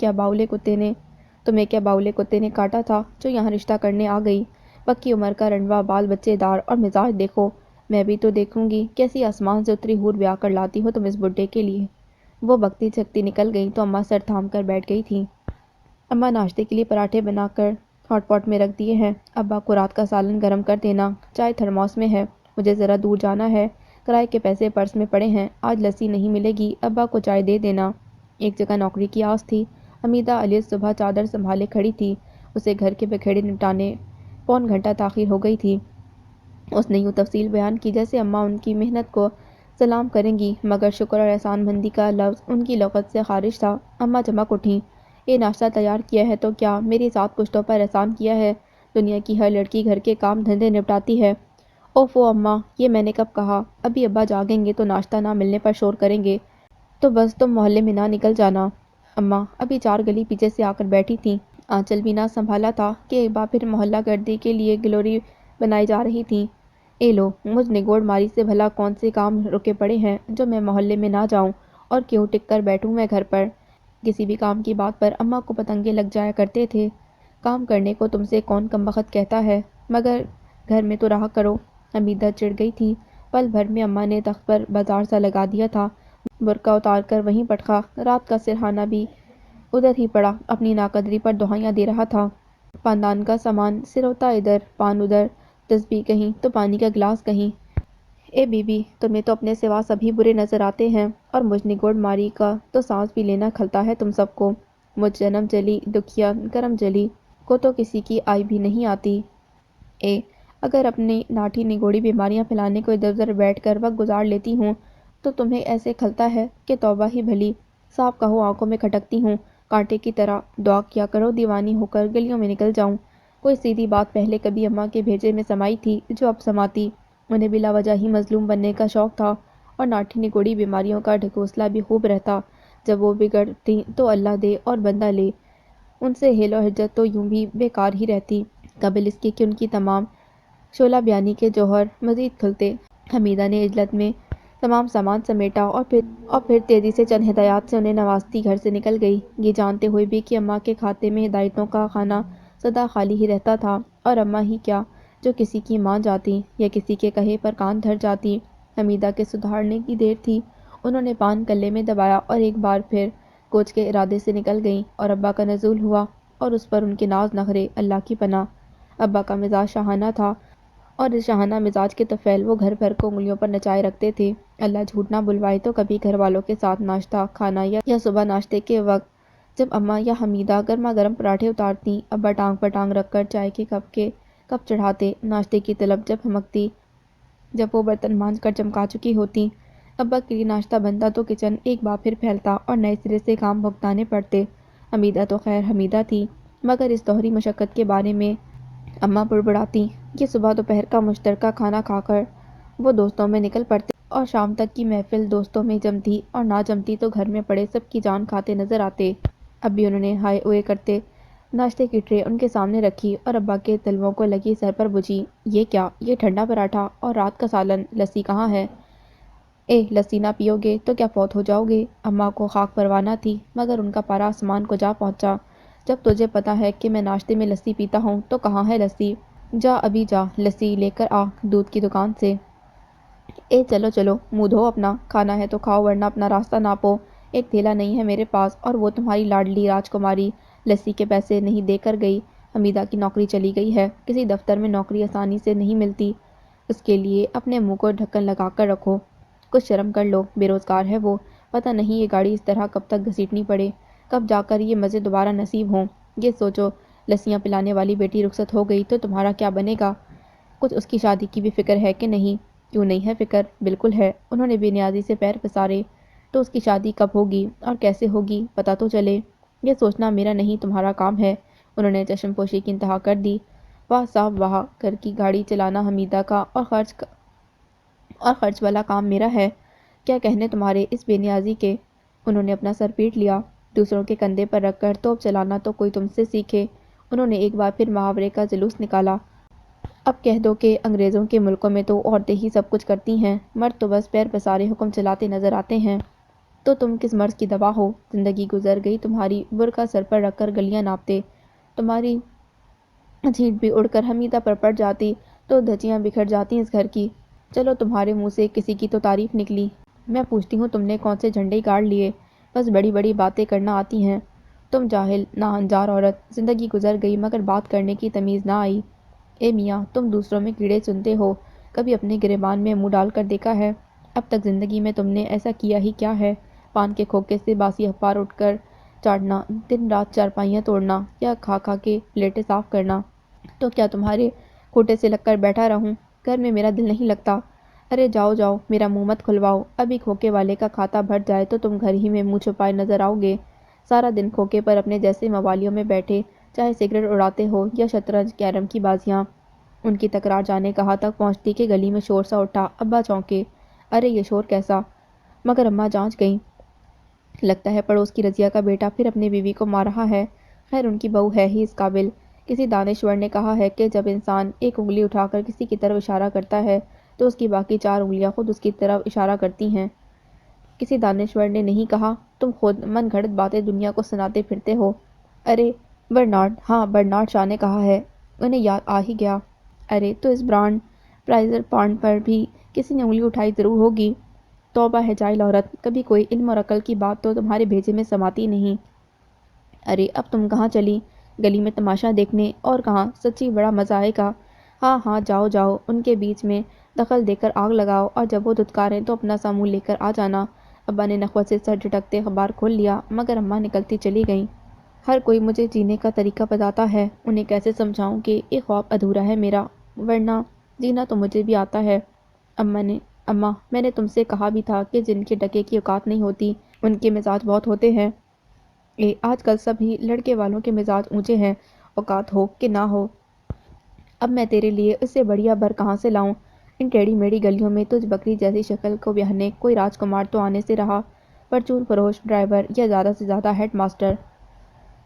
کیا باولے کتے نے کاٹا تھا جو یہاں رشتہ کرنے آ گئی؟ پکی عمر کا رنڈوا بال بچے دار اور مزاج دیکھو، میں بھی تو دیکھوں گی کیسی آسمان سے اتری حور بیاہ کر لاتی ہو تم اس بڈھے کے لیے۔ وہ بکتی چھکتی نکل گئی تو اماں سر تھام کر بیٹھ گئی تھیں۔ اماں ناشتے کے لیے پراٹھے بنا کر ہاٹ پاٹ میں رکھ دیے ہیں، ابا کو رات کا سالن گرم کر دینا، چائے تھرموس میں ہے، مجھے ذرا دور جانا ہے، کرائے کے پیسے پرس میں پڑے ہیں، آج لسی نہیں ملے گی، ابا کو چائے دے دینا۔ ایک جگہ نوکری کی آس تھی، حمیدہ علیز صبح چادر سنبھالے کھڑی تھی، اسے گھر کے بکھیڑے نپٹانے 1.25 گھنٹہ تاخیر ہو گئی تھی۔ اس نے یوں تفصیل بیان کی جیسے اماں ان کی محنت کو سلام کریں گی، مگر شکر اور احسان مندی کا لفظ ان کی لغت سے خارج تھا۔ اماں چمک اٹھیں۔ یہ ناشتہ تیار کیا ہے تو کیا میرے ساتھ کچھ تو پر احسان کیا ہے؟ دنیا کی ہر لڑکی گھر کے کام دھندے نپٹاتی ہے۔ اوفو اماں، یہ میں نے کب کہا؟ ابھی ابا جاگیں گے تو ناشتہ نہ ملنے پر شور کریں گے، تو بس تم محلے میں نہ نکل جانا۔ اماں ابھی 4 گلی پیچھے سے آ کر بیٹھی تھیں، آنچل بھی نہ سنبھالا تھا کہ ایک بار پھر محلہ گردی کے لیے گلوری بنائی جا رہی تھیں۔ اے لو، مجھ نگوڑ ماری سے بھلا کون سے کام رکے پڑے ہیں جو میں محلے میں نہ جاؤں، اور کیوں ٹک کر بیٹھوں میں گھر پر؟ کسی بھی کام کی بات پر اماں کو پتنگے لگ جایا کرتے تھے۔ کام کرنے کو تم سے کون کمبخت کہتا ہے، مگر گھر میں تو رہا کرو۔ حمیدہ چڑ گئی تھی۔ پل بھر میں اماں نے تخت پر بازار سا لگا دیا تھا، برقع اتار کر وہیں پٹخا، رات کا سرہانہ بھی ادھر ہی پڑا اپنی ناقدری پر دہائیاں دے رہا تھا۔ پاندان کا سامان سروتا ادھر، پان ادھر، تسبیح کہیں تو پانی کا گلاس کہیں۔ اے بی بی، تمہیں تو اپنے سوا سبھی برے نظر آتے ہیں، اور مجھ نگوڑ ماری کا تو سانس بھی لینا کھلتا ہے تم سب کو۔ مجھ جنم جلی دکھیا کرم جلی کو تو کسی کی آئی بھی نہیں آتی۔ اگر اپنی ناٹھی نگوڑی بیماریاں پھیلانے کو ادھر ادھر بیٹھ کر وقت گزار لیتی ہوں تو تمہیں ایسے کھلتا ہے کہ توبہ ہی بھلی، صاف کہو آنکھوں میں کھٹکتی ہوں کانٹے کی طرح، دعا کیا کرو دیوانی ہو کر گلیوں میں نکل جاؤں۔ کوئی سیدھی بات پہلے کبھی اماں کے بھیجے میں سمائی تھی جو اب سماتی، انہیں بلا وجہ ہی مظلوم بننے کا شوق تھا، اور ناٹھی نگوڑی بیماریوں کا ڈھکوسلا بھی خوب رہتا، جب وہ بگڑتی تو اللہ دے اور بندہ لے، ان سے حیل و حجت تو یوں بھی بیکار ہی رہتی، قبل اس کے کہ ان کی تمام شعلہ بیانی کے جوہر مزید کھلتے۔ حمیدہ نے عجلت میں تمام سامان سمیٹا اور پھر تیزی سے چند ہدایات سے انہیں نوازتی گھر سے نکل گئی، یہ جانتے ہوئے بھی کہ اماں کے کھاتے میں ہدایتوں کا خانہ سدا خالی ہی رہتا تھا، اور اماں ہی کیا جو کسی کی ماں جاتی یا کسی کے کہے پر کان دھر جاتی، حمیدہ کے سدھارنے کی دیر تھی۔ انہوں نے پان گلے میں دبایا اور ایک بار پھر کوچ کے ارادے سے نکل گئیں اور ابا کا نزول ہوا اور اس پر ان کے ناز نخرے اللہ کی پناہ۔ ابا کا مزاج شاہانہ تھا اور اس شاہانہ مزاج کے طفیل وہ گھر بھر کو انگلیوں پر نچائے رکھتے تھے۔ اللہ جھوٹ نہ بلوائے تو کبھی گھر والوں کے ساتھ ناشتہ کھانا یا صبح ناشتے کے وقت جب اماں یا حمیدہ گرما گرم پراٹھے اتارتی، ابا ٹانگ پر ٹانگ رکھ کر چائے کے کپ چڑھاتے، ناشتے کی طلب جب ہمکتی، جب وہ برتن مانجھ کر چمکا چکی ہوتی، ابا کے لیے ناشتہ بنتا تو کچن ایک بار پھر پھیلتا اور نئے سرے سے کام بھگتانے پڑتے۔ حمیدہ تو خیر حمیدہ تھی، مگر اس دوہری مشقت کے بارے میں اماں بڑبڑاتی۔ یہ صبح دوپہر کا مشترکہ کھانا کھا کر وہ دوستوں میں نکل پڑتے اور شام تک کی محفل دوستوں میں جمتی اور نہ جمتی تو گھر میں پڑے سب کی جان کھاتے نظر آتے۔ اب بھی انہوں نے ہائے اوئے کرتے ناشتے کی ٹرے ان کے سامنے رکھی اور ابا کے تلووں کو لگی سر پر بجھی۔ یہ کیا؟ یہ ٹھنڈا پراٹھا اور رات کا سالن، لسی کہاں ہے؟ لسی نہ پیو گے تو کیا فوت ہو جاؤ گے؟ اماں کو خاک پروانہ تھی، مگر ان کا پارا آسمان کو جا پہنچا۔ جب تجھے پتا ہے کہ میں ناشتے میں لسی پیتا ہوں تو کہاں ہے لسی؟ جا ابھی جا لسی لے کر آ دودھ کی دکان سے۔ چلو چلو منہ دھو اپنا، کھانا ہے تو کھاؤ ورنہ اپنا راستہ ناپو۔ ایک تھیلا نہیں ہے میرے پاس اور وہ تمہاری لاڈلی راجکماری لسی کے پیسے نہیں دے کر گئی۔ حمیدہ کی نوکری چلی گئی ہے۔ کسی دفتر میں نوکری آسانی سے نہیں ملتی، اس کے لیے اپنے منہ کو ڈھکن لگا کر رکھو، کچھ شرم کر لو۔ بے روزگار ہے وہ، پتہ نہیں یہ گاڑی اس طرح کب تک گھسیٹنی پڑے، کب جا کر یہ مزے دوبارہ نصیب ہوں۔ یہ سوچو لسیاں پلانے والی بیٹی رخصت ہو گئی تو تمہارا کیا بنے گا؟ کچھ اس کی شادی کی بھی فکر ہے کہ نہیں؟ کیوں نہیں ہے فکر؟ بالکل ہے۔ انہوں نے بے نیازی سے پیر پسارے۔ تو اس کی شادی کب ہوگی اور کیسے ہوگی پتہ تو چلے۔ یہ سوچنا میرا نہیں تمہارا کام ہے۔ انہوں نے چشم پوشی کی انتہا کر دی۔ واہ صاحب واہ، گھر کی گاڑی چلانا حمیدہ کا اور خرچ والا کام میرا ہے۔ کیا کہنے تمہارے اس بے نیازی کے؟ انہوں نے اپنا سر پیٹ لیا۔ دوسروں کے کندھے پر رکھ کر توپ چلانا تو کوئی تم سے سیکھے۔ انہوں نے ایک بار پھر محاورے کا جلوس نکالا۔ اب کہہ دو کہ انگریزوں کے ملکوں میں تو عورتیں ہی سب کچھ کرتی ہیں، مرد تو بس پیر پسارے حکم چلاتے نظر آتے ہیں۔ تو تم کس مرض کی دوا ہو؟ زندگی گزر گئی تمہاری برقع سر پر رکھ کر گلیاں ناپتے، تمہاری جھیٹ بھی اڑ کر حمیدہ پر پڑ جاتی تو دھجیاں بکھر جاتی اس گھر کی۔ چلو تمہارے منہ سے کسی کی تو تعریف نکلی۔ میں پوچھتی ہوں تم نے کون سے جھنڈے گاڑ لیے؟ بس بڑی بڑی باتیں کرنا آتی ہیں۔ تم جاہل ناہنجار عورت، زندگی گزر گئی مگر بات کرنے کی تمیز نہ آئی۔ میاں تم دوسروں میں کیڑے چنتے ہو، کبھی اپنے گریبان میں منہ ڈال کر دیکھا ہے؟ اب تک زندگی میں تم نے ایسا کیا ہی کیا ہے؟ پان کے کھوکے سے باسی اخبار اٹھ کر چاٹنا، دن رات چارپائیاں توڑنا یا کھا کھا کے پلیٹیں صاف کرنا۔ تو کیا تمہارے کھوٹے سے لگ کر بیٹھا رہوں؟ گھر میں میرا دل نہیں لگتا۔ ارے جاؤ جاؤ میرا منہ مت کھلواؤ، ابھی کھوکے والے کا کھاتا بھر جائے تو تم گھر ہی میں منہ چھپائے نظر آؤ گے۔ سارا دن کھوکے پر اپنے جیسے موالیوں میں بیٹھے، چاہے سگریٹ اڑاتے ہو یا شطرنج کیرم کی بازیاں۔ ان کی تکرار جانے کہاں تک پہنچتی کہ گلی میں شور سا اٹھا۔ ابا چونکے، ارے یہ شور کیسا؟ مگر اماں جانچ گئیں۔ لگتا ہے پڑوس کی رضیہ کا بیٹا پھر اپنی بیوی کو مار رہا ہے۔ خیر ان کی بہو ہے ہی اس قابل۔ کسی دانشور نے کہا ہے کہ جب انسان ایک انگلی اٹھا کر کسی کی طرف اشارہ کرتا ہے تو اس کی باقی 4 انگلیاں خود اس کی طرف اشارہ کرتی ہیں۔ کسی دانشور نے نہیں کہا، تم خود من گھڑت باتیں دنیا کو سناتے پھرتے ہو۔ ارے برنارڈ، ہاں برنارڈ شاہ نے کہا ہے، انہیں یاد آ ہی گیا۔ ارے تو اس برانڈ پرائزر پانڈ پر بھی کسی نے انگلی اٹھائی ضرور ہوگی۔ توبہ ہے جاہل عورت، کبھی کوئی علم اور عقل کی بات تو تمہارے بھیجے میں سماتی نہیں۔ ارے اب تم کہاں چلی؟ گلی میں تماشا دیکھنے، اور کہاں، سچی بڑا مزہ آئے گا۔ ہاں ہاں جاؤ جاؤ، ان کے بیچ میں دخل دے کر آگ لگاؤ اور جب وہ دھتکاریں تو اپنا سا منہ لے کر آ جانا۔ ابا نے نخوت سے سر جھٹکتے اخبار کھول لیا، مگر اماں نکلتی چلی گئیں۔ ہر کوئی مجھے جینے کا طریقہ بتاتا ہے، انہیں کیسے سمجھاؤں کہ ایک خواب ادھورا ہے میرا، ورنہ جینا تو مجھے بھی آتا ہے۔ اماں میں نے تم سے کہا بھی تھا کہ جن کے ڈکے کی اوقات نہیں ہوتی ان کے مزاج بہت ہوتے ہیں۔ آج کل سبھی لڑکے والوں کے مزاج اونچے ہیں، اوقات ہو کہ نہ ہو۔ اب میں تیرے لیے اس سے بڑھیا بر کہاں سے لاؤں؟ ان ٹیڑھی میڑھی گلیوں میں تجھ بکری جیسی شکل کو بیاہنے کوئی راجکمار تو آنے سے رہا، پرچون فروش، ڈرائیور یا زیادہ سے زیادہ ہیڈ ماسٹر۔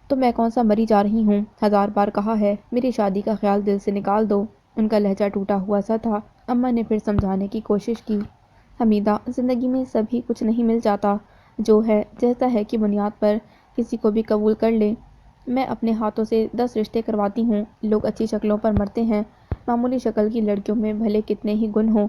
تو میں کون سا مری جا رہی ہوں؟ 1000 بار کہا ہے میری شادی کا خیال دل سے نکال دو۔ ان کا لہجہ ٹوٹا ہوا سا تھا۔ اماں نے پھر سمجھانے کی کوشش کی، حمیدہ زندگی میں سب ہی کچھ نہیں مل جاتا، جو ہے جیسا ہے کی بنیاد پر کسی کو بھی قبول کر لے۔ میں اپنے ہاتھوں سے 10 رشتے کرواتی ہوں، لوگ اچھی شکلوں پر مرتے ہیں، معمولی شکل کی لڑکیوں میں بھلے کتنے ہی گن ہوں،